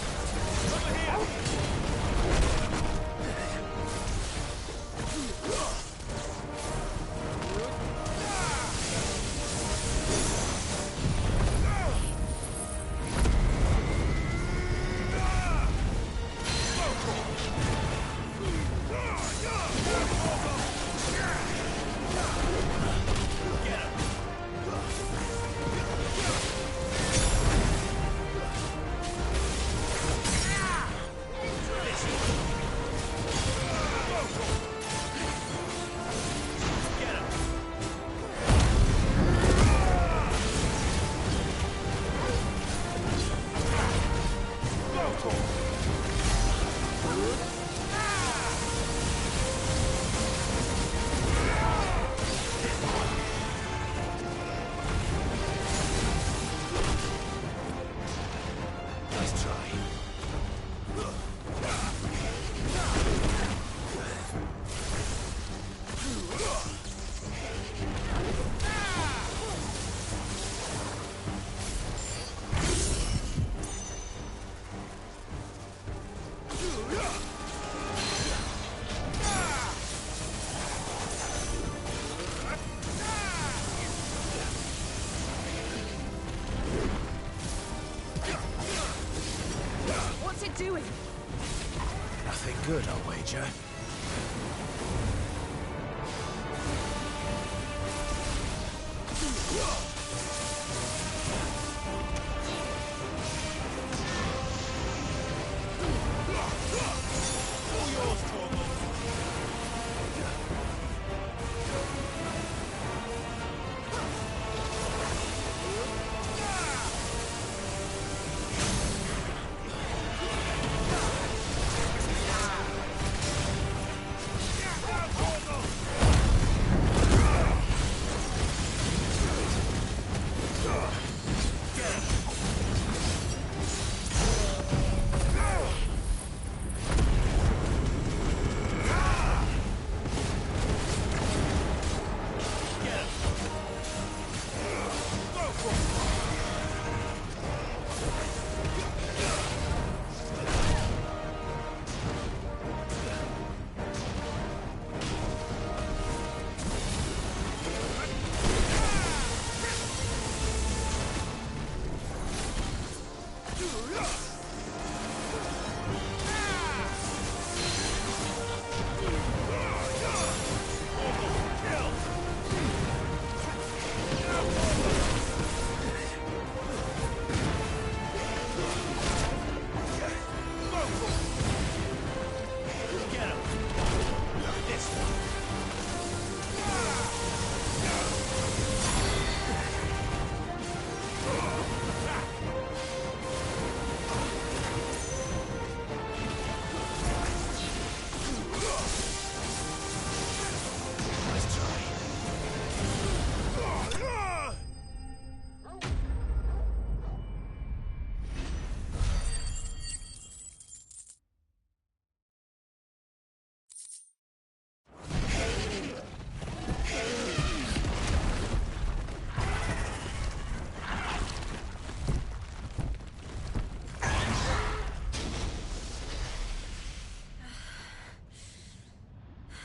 Doing? Nothing good, I'll wager.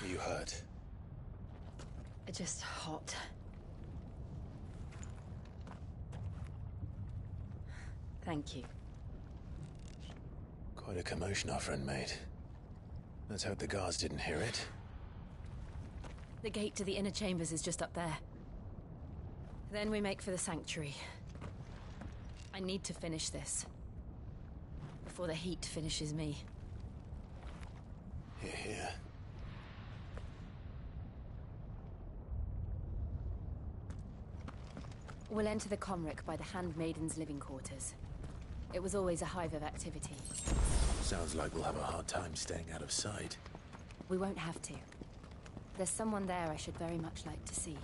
You hurt? Just hot. Thank you. Quite a commotion our friend made. Let's hope the guards didn't hear it. The gate to the inner chambers is just up there. Then we make for the sanctuary. I need to finish this. Before the heat finishes me. Here, here. We'll enter the Comric by the Handmaiden's living quarters. It was always a hive of activity. Sounds like we'll have a hard time staying out of sight. We won't have to. There's someone there I should very much like to see.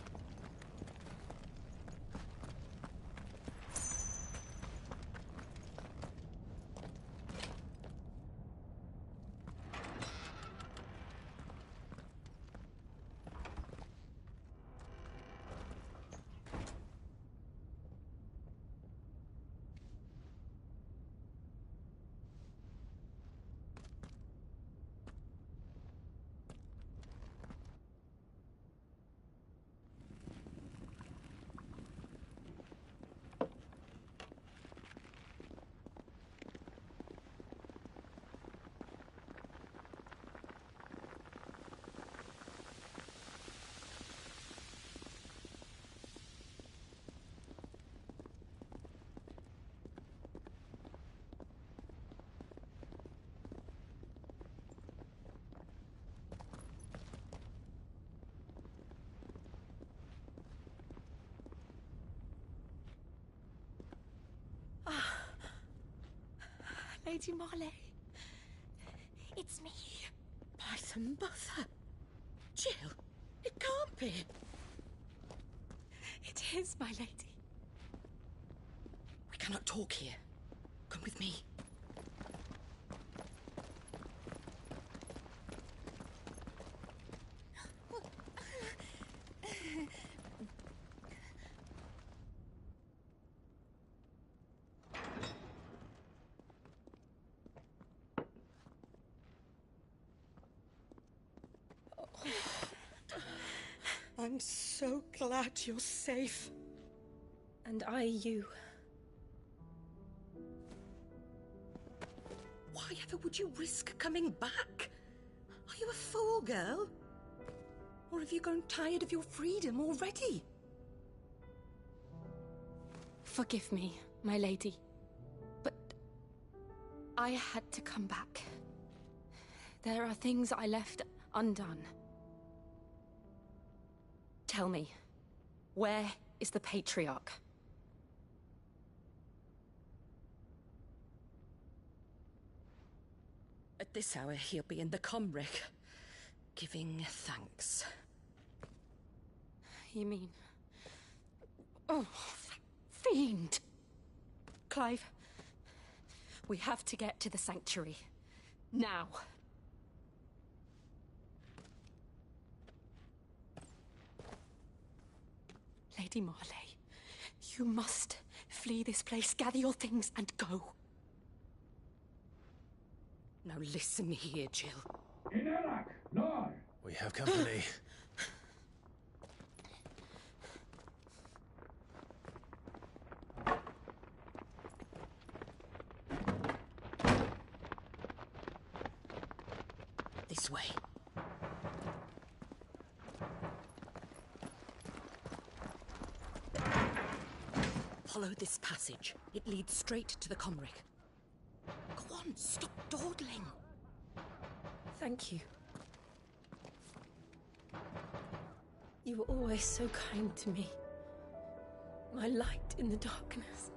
Lady Marley. It's me. By the mother. Jill, it can't be. It is, my lady. We cannot talk here. Come with me. I'm so glad you're safe. And I you. Why ever would you risk coming back? Are you a fool, girl? Or have you grown tired of your freedom already? Forgive me, my lady. But I had to come back. There are things I left undone. Tell me, where is the Patriarch? At this hour, he'll be in the Comric, giving thanks. You mean... Oh, that fiend! Clive, we have to get to the Sanctuary. Now. Lady Marley, you must flee this place, gather your things, and go. Now listen here, Jill. We have company. This way. Follow this passage. It leads straight to the Comric. Go on, stop dawdling. Thank you. You were always so kind to me. My light in the darkness.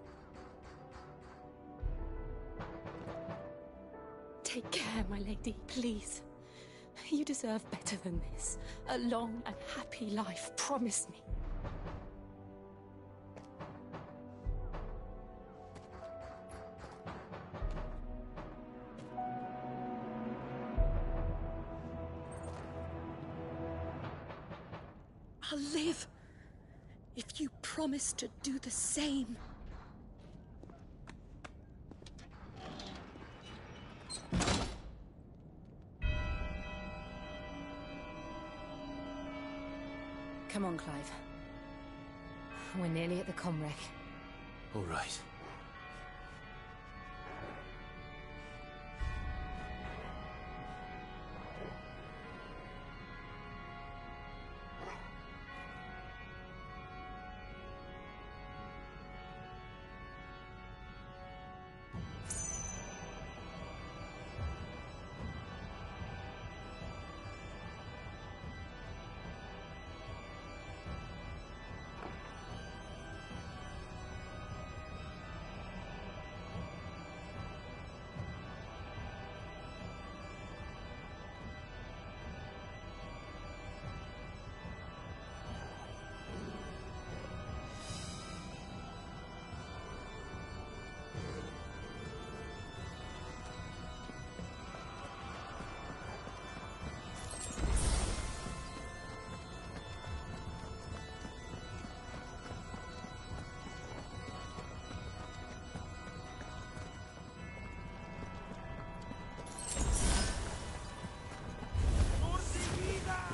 Take care, my lady, please. You deserve better than this. A long and happy life, promise me. I'll live if you promise to do the same. Come on, Clive. We're nearly at the Comric. All right.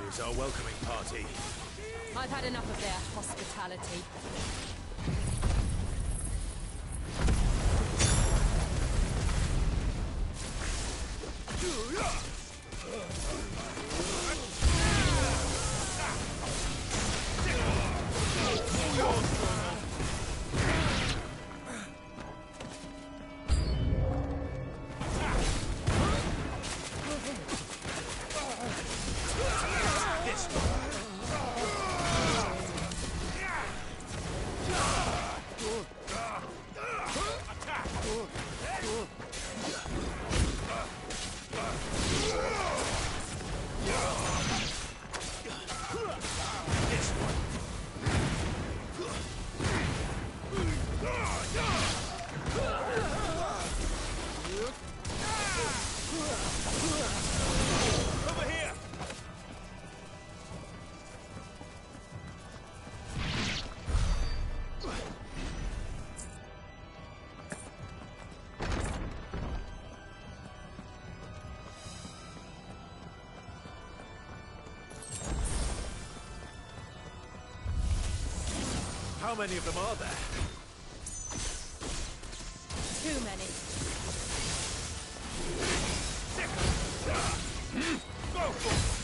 Here's our welcoming party. I've had enough of their hospitality. How many of them are there? Too many. Go for it!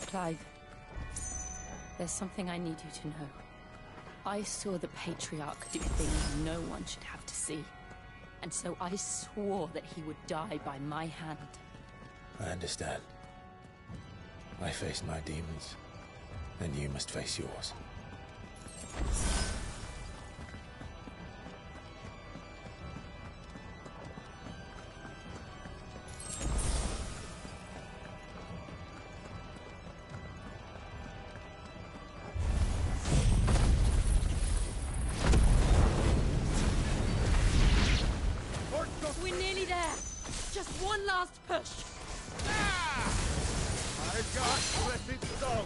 Clive, there's something I need you to know. I saw the Patriarch do things no one should have to see. And so I swore that he would die by my hand. I understand. I faced my demons, and you must face yours. We're nearly there. Just one last push. I got let it go.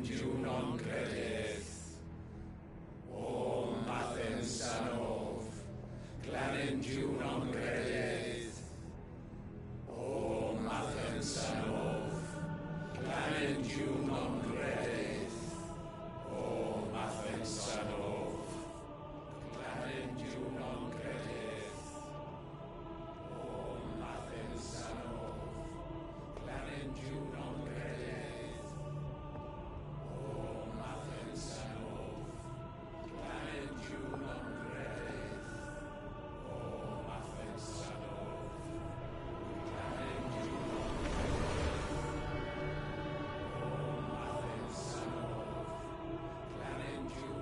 Clementiu non credes. O Mathem Sanov. Clementiu non credes. O Mathem Sanov. Clementiu non credes. O Mathem Sanov. Clementiu non credes. O Mathem Sanov. Clementiu non credes. O Mathem Sanov. Clementiu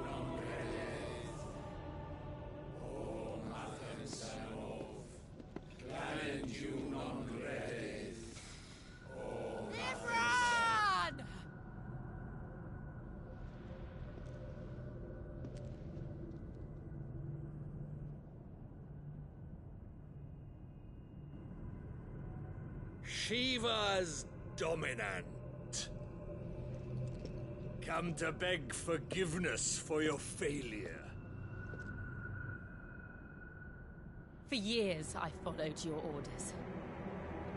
non credes. O Mathem Sanov. Clementiu non Shiva's dominant. Come to beg forgiveness for your failure. For years, I followed your orders.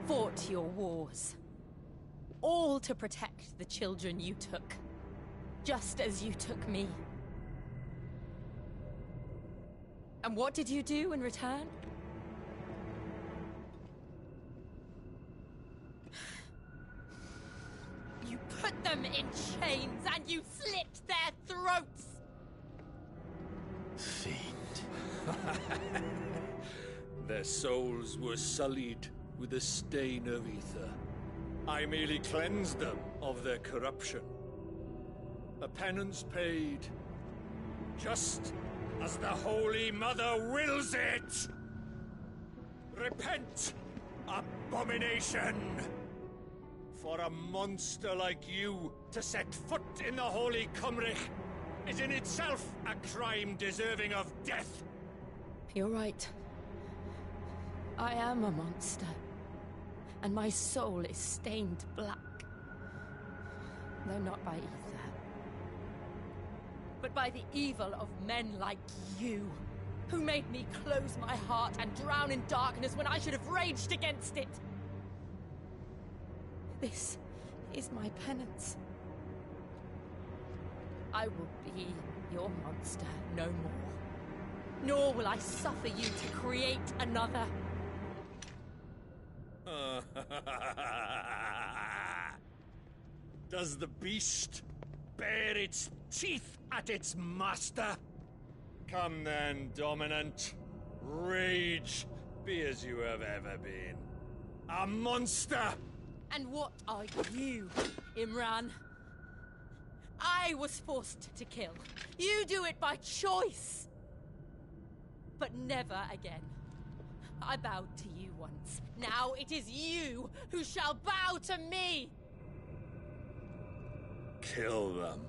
Fought your wars. All to protect the children you took. Just as you took me. And what did you do in return? You put them in chains and you slit their throats! Fiend. Their souls were sullied with the stain of ether. I merely cleansed them of their corruption. A penance paid, just as the Holy Mother wills it! Repent, abomination! For a monster like you to set foot in the Holy Cymric is in itself a crime deserving of death! You're right. I am a monster. And my soul is stained black. Though not by ether. But by the evil of men like you, who made me close my heart and drown in darkness when I should have raged against it. This is my penance. I will be your monster no more. Nor will I suffer you to create another. Does the beast bare its teeth at its master? Come then, dominant. Rage, be as you have ever been. A monster! And what are you, Imran? I was forced to kill. You do it by choice. But never again. I bowed to you once. Now it is you who shall bow to me! Kill them.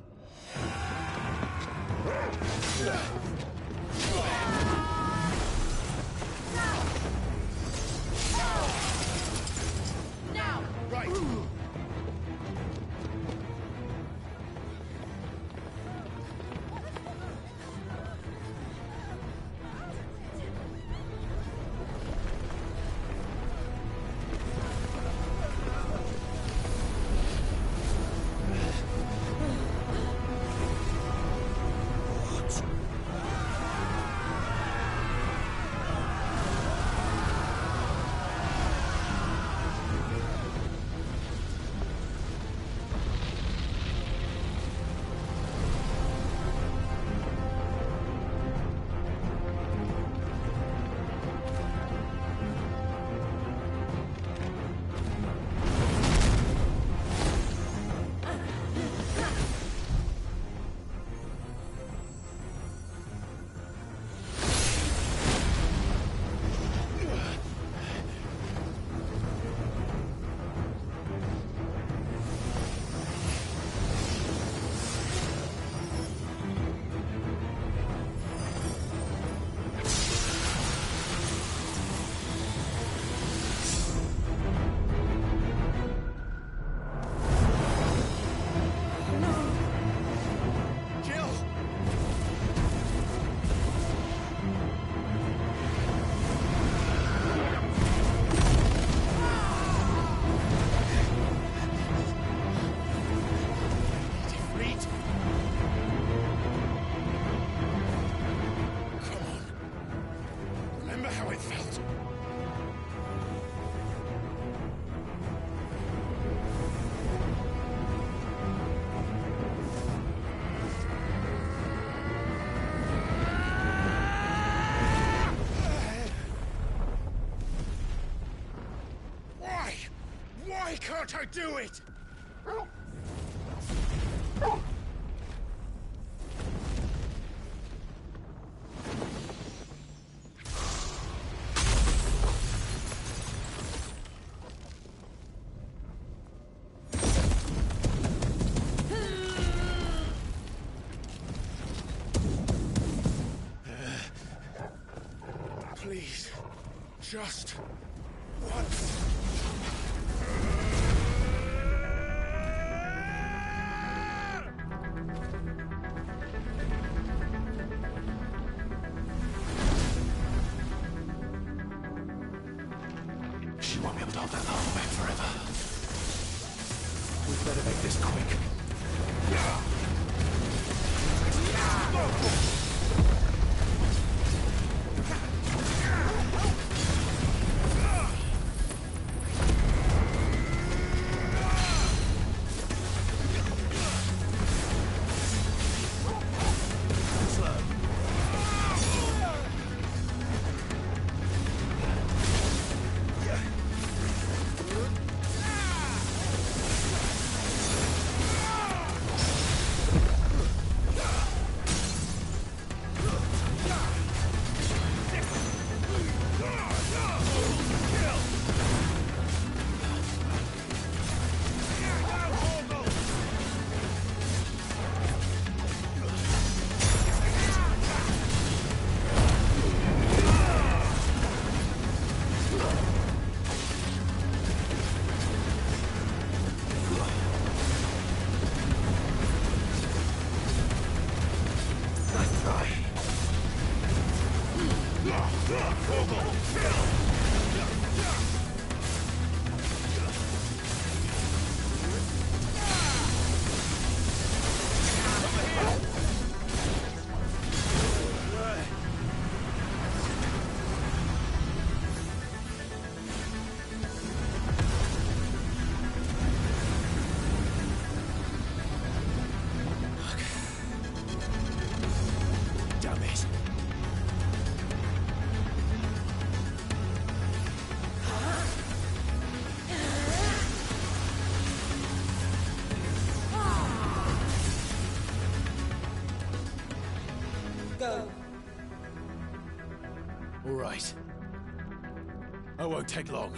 Now! Right! Why can't I do it? Please, just once. She won't be able to hold that arm back forever. We'd better make this quick. Go. All right. I won't take long.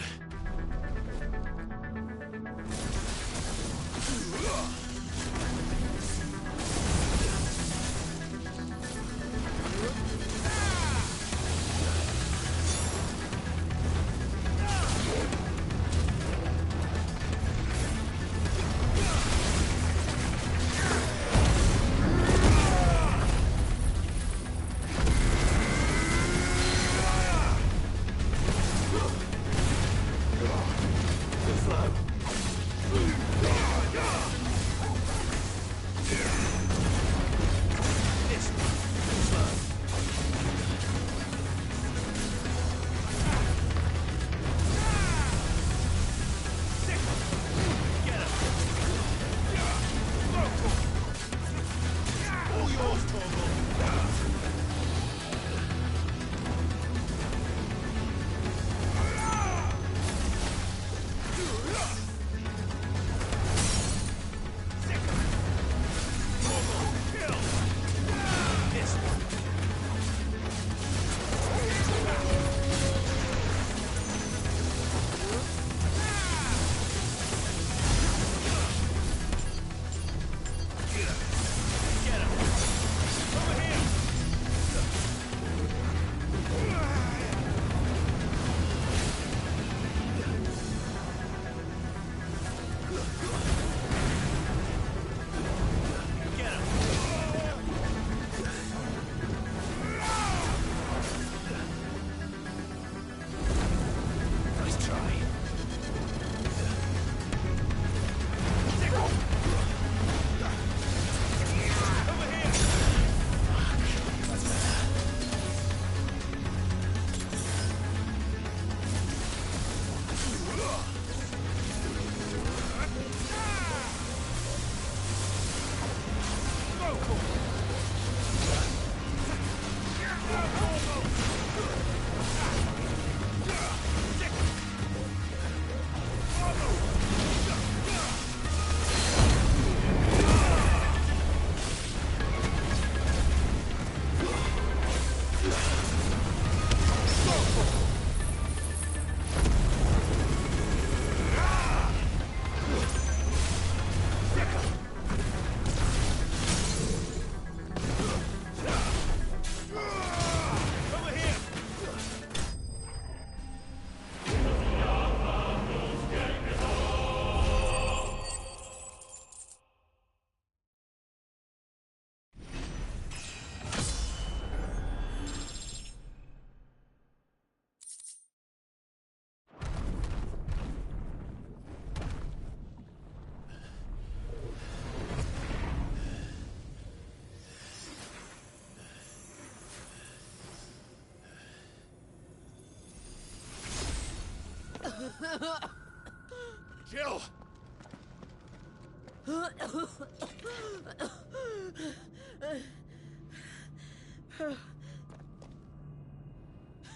Jill!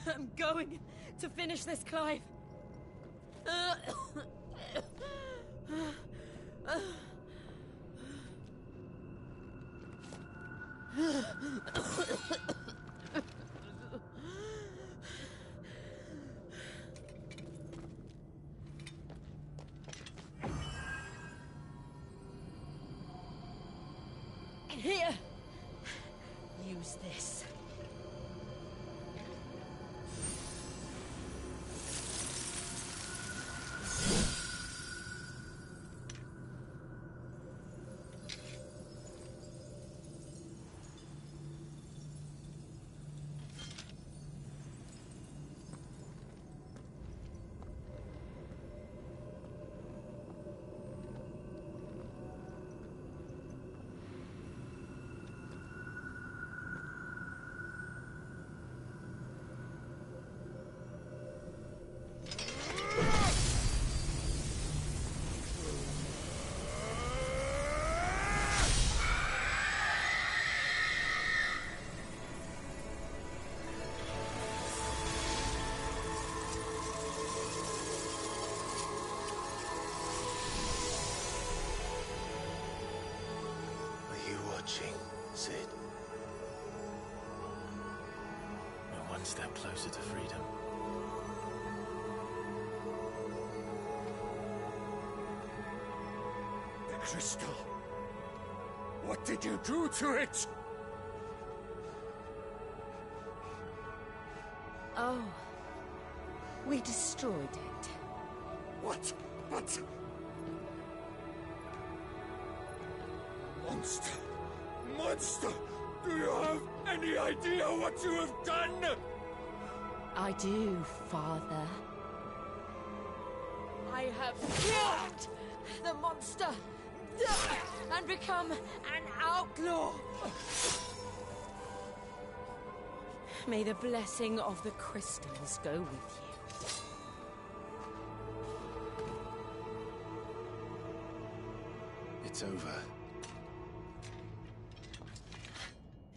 I'm going to finish this, Clive. Here. Use this. Sid. We're one step closer to freedom. The crystal. What did you do to it? Oh. We destroyed it. What? But... Monster! Monster! Do you have any idea what you have done? I do, Father. I have killed the monster and become an outlaw. May the blessing of the crystals go with you. It's over.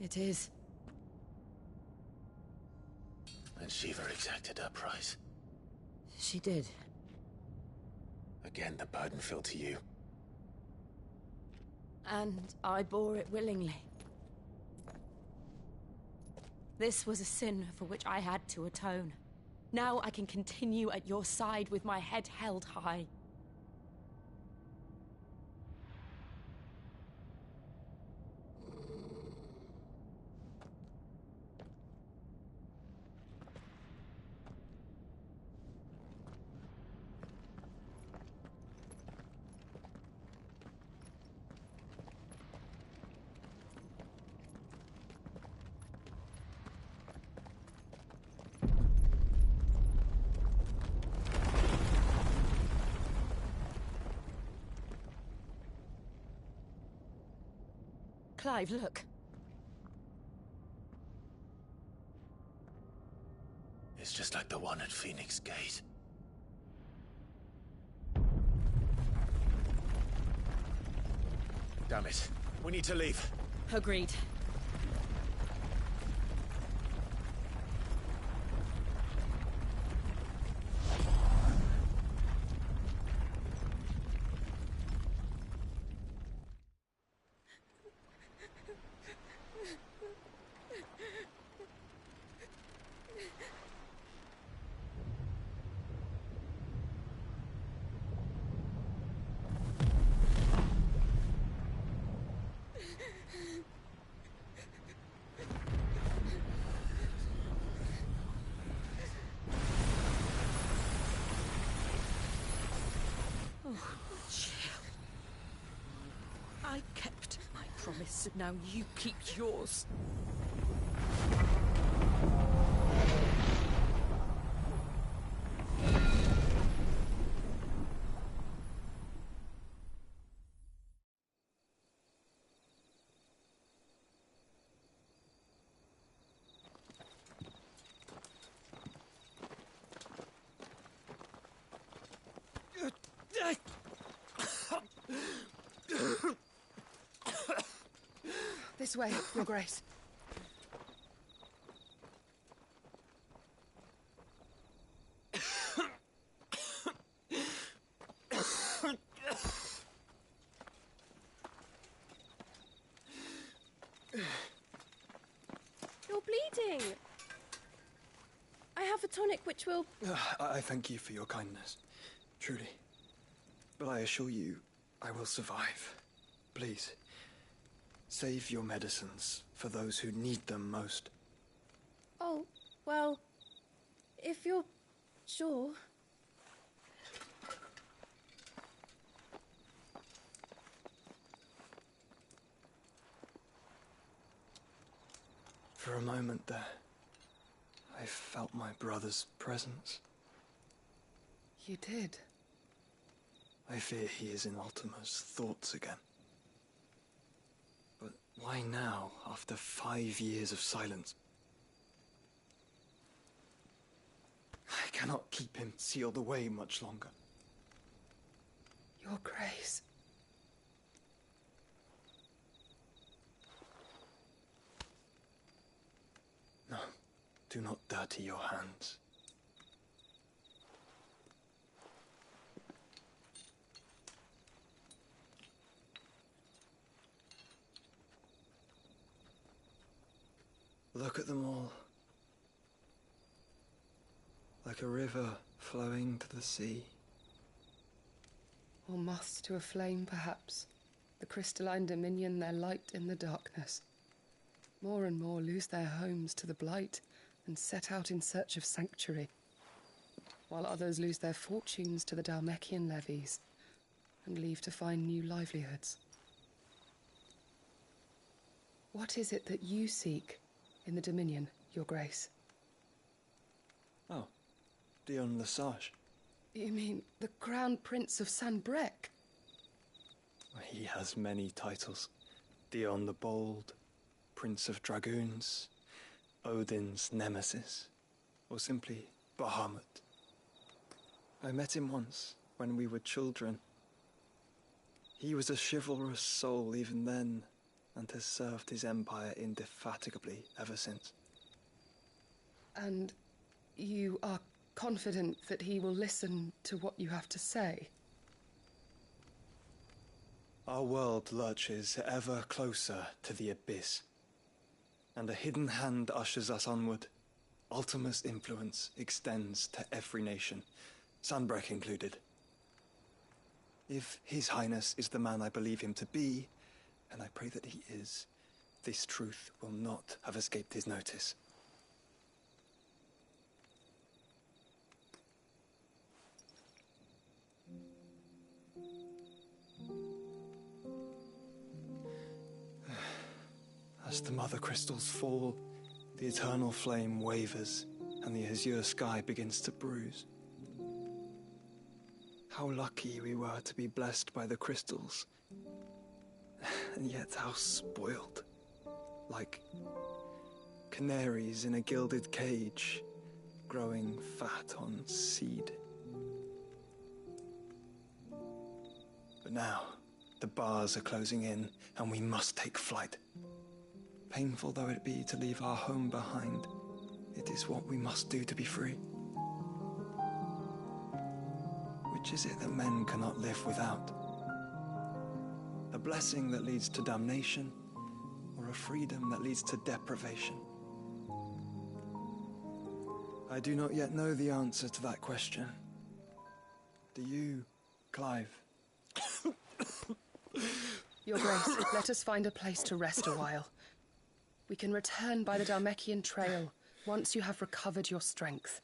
It is. And Shiva exacted her price. She did. Again, the burden fell to you. And I bore it willingly. This was a sin for which I had to atone. Now I can continue at your side with my head held high. Clive, look. It's just like the one at Phoenix Gate. Damn it. We need to leave. Agreed. I kept my promise, and now you keep yours. This way, Your Grace. You're bleeding. I have a tonic which will... I thank you for your kindness, truly. But I assure you, I will survive. Please, save your medicines for those who need them most. Oh, well, if you're sure... For a moment there, I felt my brother's presence. You did? I fear he is in Ultima's thoughts again. But why now, after 5 years of silence? I cannot keep him sealed away much longer. Your Grace. No, do not dirty your hands. Look at them all. Like a river flowing to the sea. Or moths to a flame, perhaps. The crystalline dominion their light in the darkness. More and more lose their homes to the blight and set out in search of sanctuary, while others lose their fortunes to the Dhalmekian levies and leave to find new livelihoods. What is it that you seek in the Dominion, Your Grace? Oh, Dion Lesage. You mean the Crown Prince of Sanbrec? He has many titles. Dion the Bold, Prince of Dragoons, Odin's Nemesis, or simply Bahamut. I met him once, when we were children. He was a chivalrous soul even then, and has served his empire indefatigably ever since. And you are confident that he will listen to what you have to say? Our world lurches ever closer to the abyss, and a hidden hand ushers us onward. Ultima's influence extends to every nation, Sanbrec included. If His Highness is the man I believe him to be, and I pray that he is, this truth will not have escaped his notice. As the mother crystals fall, the eternal flame wavers, and the azure sky begins to bruise. How lucky we were to be blessed by the crystals, and yet how spoiled. Like canaries in a gilded cage, growing fat on seed. But now, the bars are closing in, and we must take flight. Painful though it be to leave our home behind, it is what we must do to be free. Which is it that men cannot live without? A blessing that leads to damnation, or a freedom that leads to deprivation? I do not yet know the answer to that question. Do you, Clive? Your Grace, let us find a place to rest a while. We can return by the Dhalmekian trail once you have recovered your strength.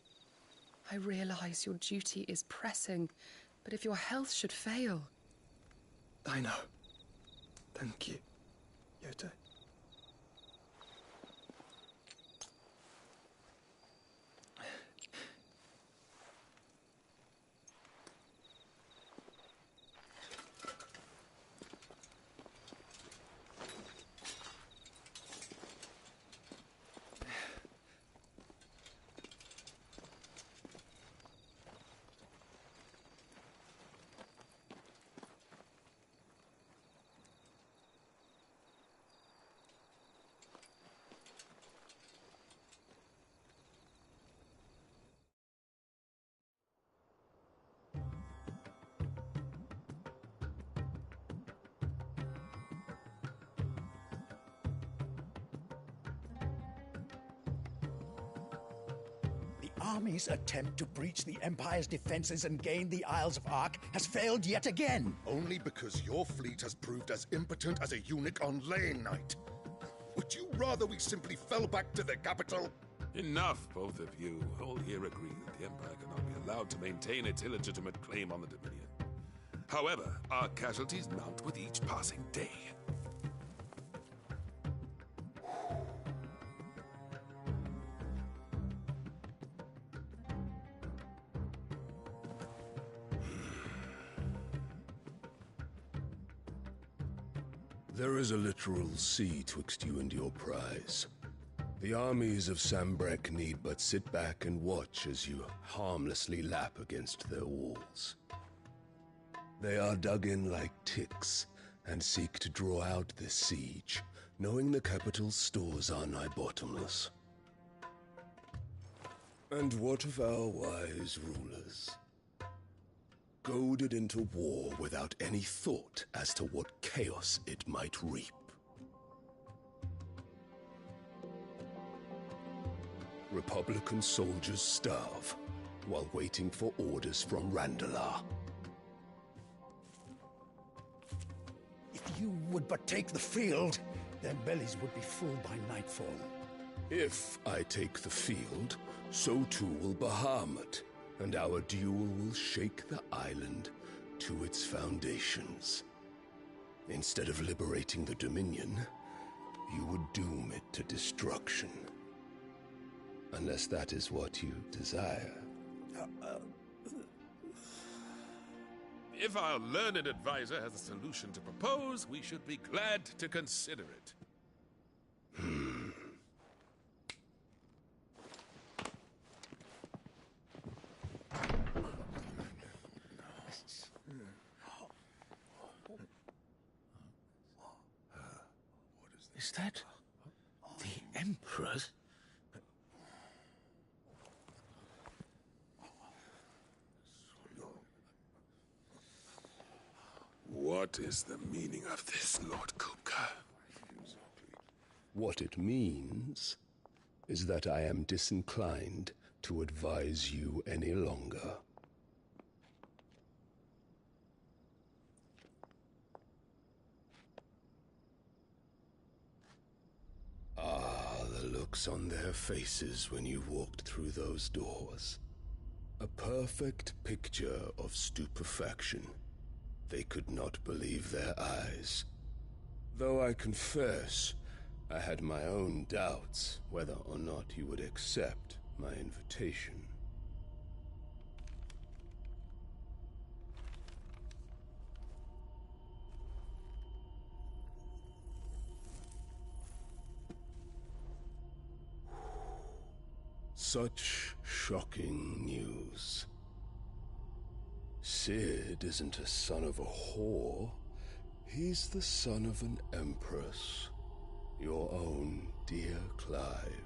I realize your duty is pressing, but if your health should fail... I know. Thank you, Yote. army's attempt to breach the Empire's defenses and gain the Isles of Ark has failed yet again. Only because your fleet has proved as impotent as a eunuch on laying night. Would you rather we simply fell back to the capital? Enough, both of you. All here agree that the Empire cannot be allowed to maintain its illegitimate claim on the Dominion. However, our casualties mount with each passing day. There is a literal sea twixt you and your prize. The armies of Sambrek need but sit back and watch as you harmlessly lap against their walls. They are dug in like ticks and seek to draw out this siege, knowing the capital's stores are nigh bottomless. And what of our wise rulers? Goaded into war without any thought as to what chaos it might reap. Republican soldiers starve while waiting for orders from Randalar. If you would but take the field, their bellies would be full by nightfall. If I take the field, so too will Bahamut, and our duel will shake the island to its foundations. Instead of liberating the Dominion, you would doom it to destruction. Unless that is what you desire. If our learned advisor has a solution to propose, we should be glad to consider it. Is that the Emperor's? What is the meaning of this, Lord Kupka? What it means is that I am disinclined to advise you any longer. Ah, the looks on their faces when you walked through those doors. A perfect picture of stupefaction. They could not believe their eyes. Though I confess, I had my own doubts whether or not you would accept my invitation. Such shocking news. Sid isn't a son of a whore. He's the son of an empress. Your own dear Clive.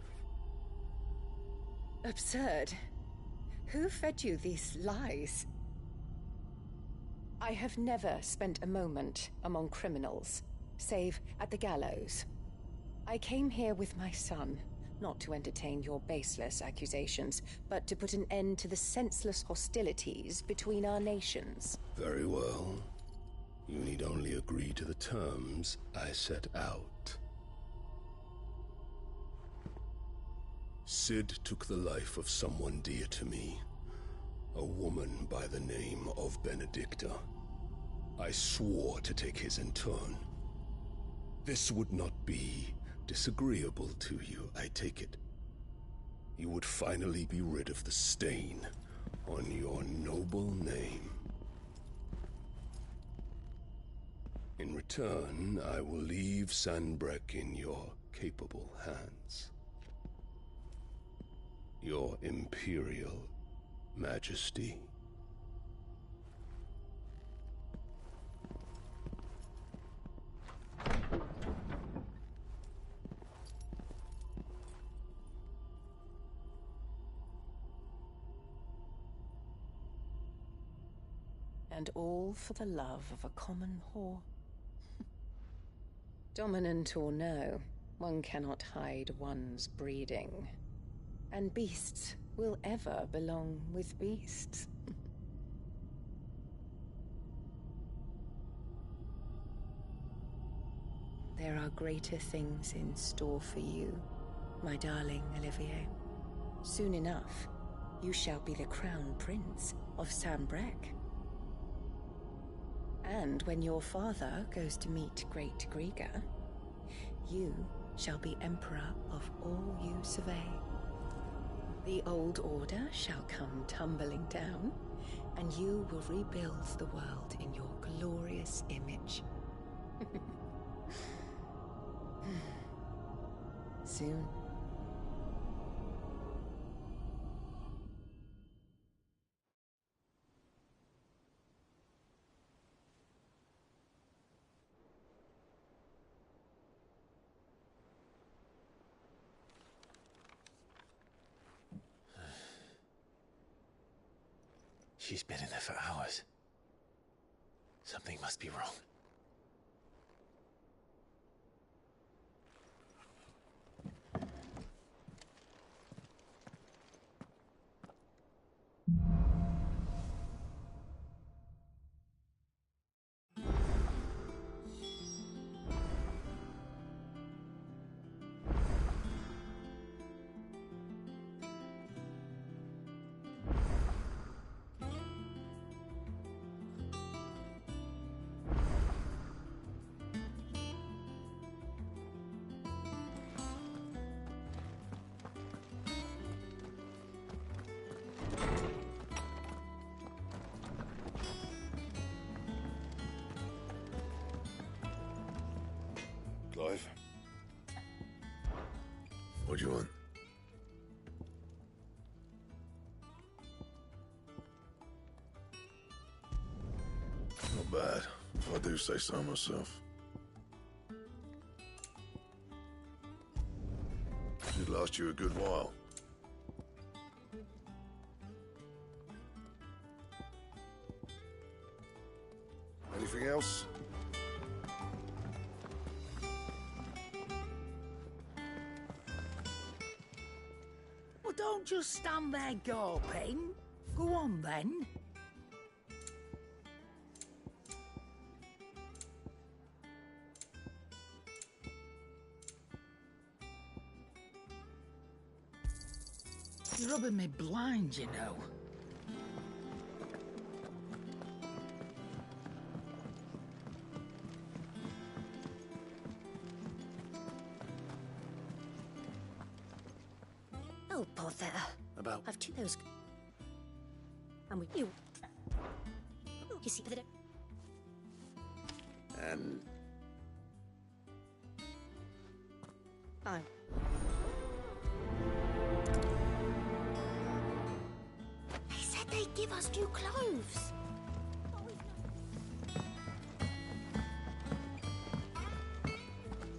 Absurd. Who fed you these lies? I have never spent a moment among criminals, save at the gallows. I came here with my son, not to entertain your baseless accusations, but to put an end to the senseless hostilities between our nations. Very well. You need only agree to the terms I set out. Sid took the life of someone dear to me, a woman by the name of Benedicta. I swore to take his in turn. This would not be disagreeable to you, I take it. You would finally be rid of the stain on your noble name. In return, I will leave Sanbrek in your capable hands. Your Imperial Majesty. And all for the love of a common whore. Dominant or no, one cannot hide one's breeding. And beasts will ever belong with beasts. There are greater things in store for you, my darling Olivier. Soon enough, you shall be the crown prince of Sambrec. And when your father goes to meet Great Grieger, you shall be emperor of all you survey. The old order shall come tumbling down, and you will rebuild the world in your glorious image. Soon. She's been in there for hours. Something must be wrong. Clive? What do you want? Not bad, if I do say so myself. Should last you a good while. Anything else? Well, don't just stand there gawping. Go on, then. You're rubbing me blind, you know. Oh, bother. About? I've two those. I'm with you. You see that? I'm. They said they'd give us new clothes.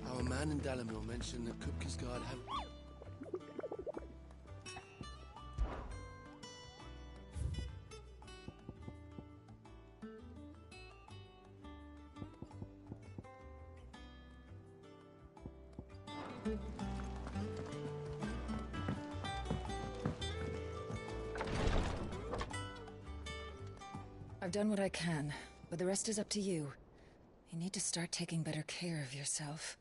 Our man in Dalamil mentioned that Kupka's guard have... I've done what I can, but the rest is up to you. You need to start taking better care of yourself.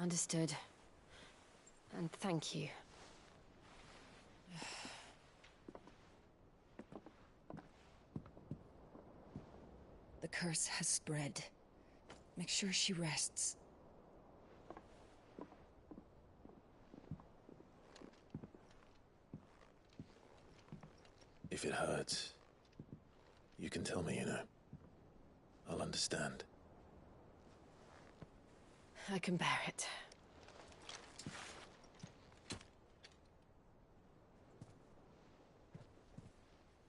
Understood. And thank you. The curse has spread. Make sure she rests. If it hurts, you can tell me, you know. I'll understand. I can bear it.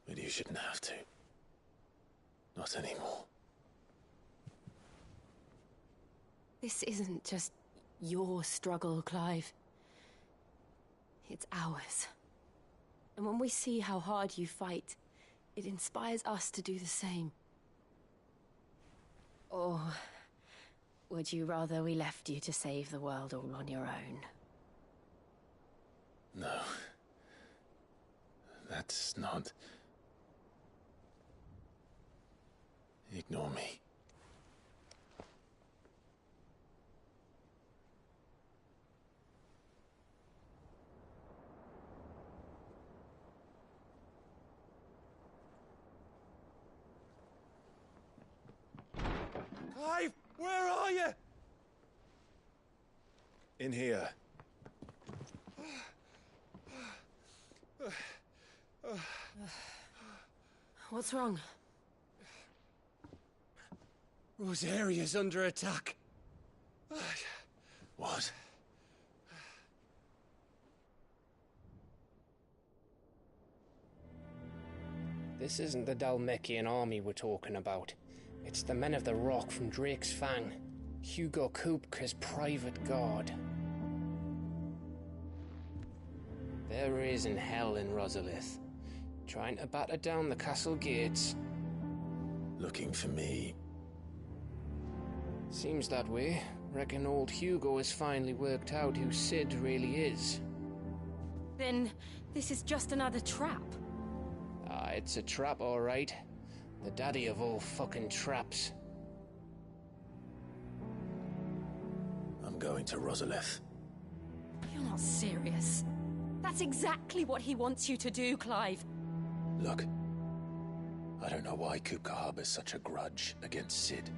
But you shouldn't have to. Not anymore. This isn't just your struggle, Clive. It's ours. And when we see how hard you fight, it inspires us to do the same. Or Would you rather we left you to save the world all on your own? No. That's not... Ignore me. Clive, where are you? In here. What's wrong? Rosaria's under attack. What? This isn't the Dalmekian army we're talking about. It's the men of the Rock from Drake's Fang. Hugo Kupka's private guard. There is in hell in Rosalith, trying to batter down the castle gates. Looking for me. Seems that way. Reckon old Hugo has finally worked out who Sid really is. Then this is just another trap. Ah, it's a trap, all right. The daddy of all fucking traps. I'm going to Rosalith. You're not serious. That's exactly what he wants you to do, Clive. Look, I don't know why Kupka harbors such a grudge against Sid.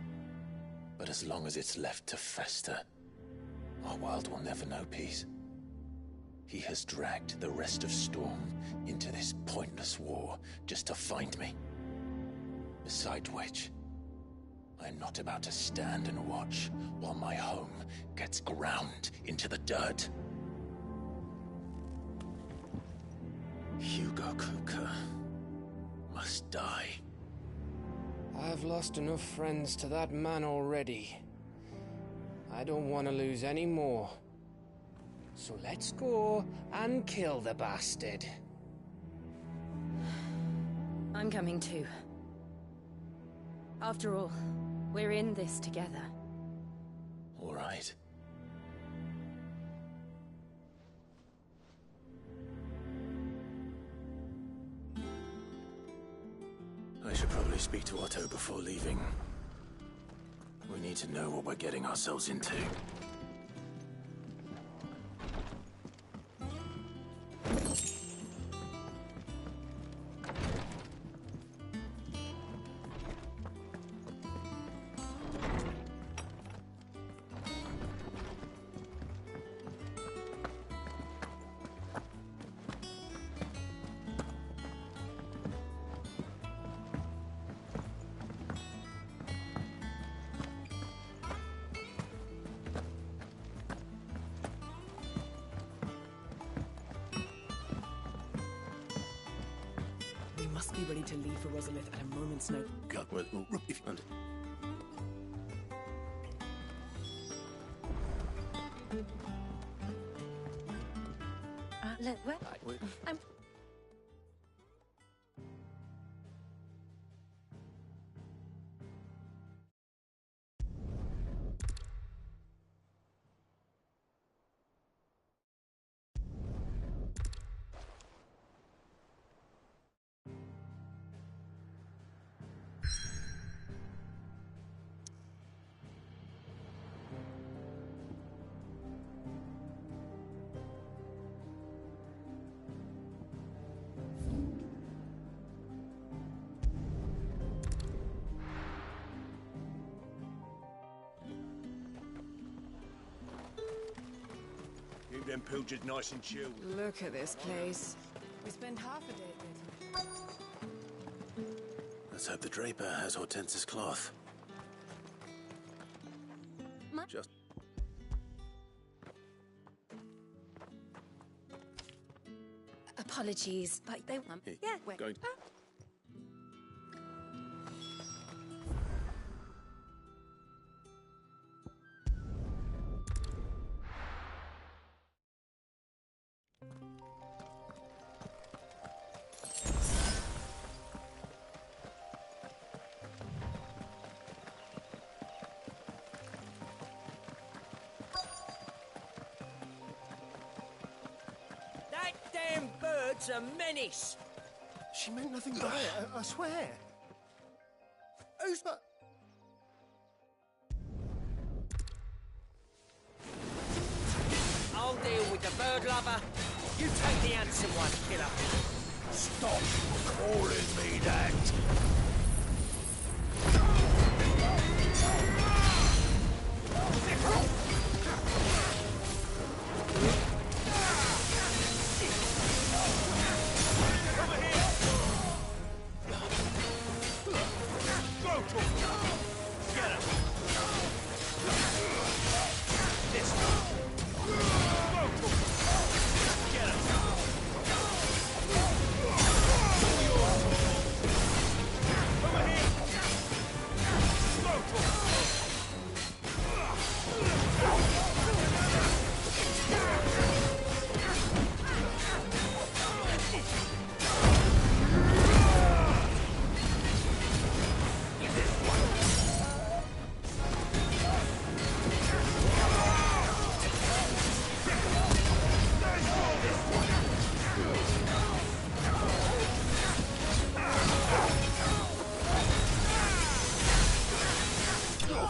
But as long as it's left to fester, our world will never know peace. He has dragged the rest of Storm into this pointless war just to find me. Besides which, I'm not about to stand and watch while my home gets ground into the dirt. Hugo Kupka must die. I've lost enough friends to that man already. I don't want to lose any more. So let's go and kill the bastard. I'm coming too. After all, we're in this together. All right. I should probably speak to Otto before leaving. We need to know what we're getting ourselves into. Must be ready to leave for Rosalith at a moment's notice. God, well, if you... Look, what? I'm... Keep them pilchers nice and chilled. Look at this place. We spend half a day there. Let's hope the Draper has Hortense's cloth. Just... Apologies, but they want... Hey, yeah, going... It's a menace! She meant nothing by it, I swear. Who's that? I'll deal with the bird lover. You take the handsome one, killer. Stop calling me that.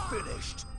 Finished.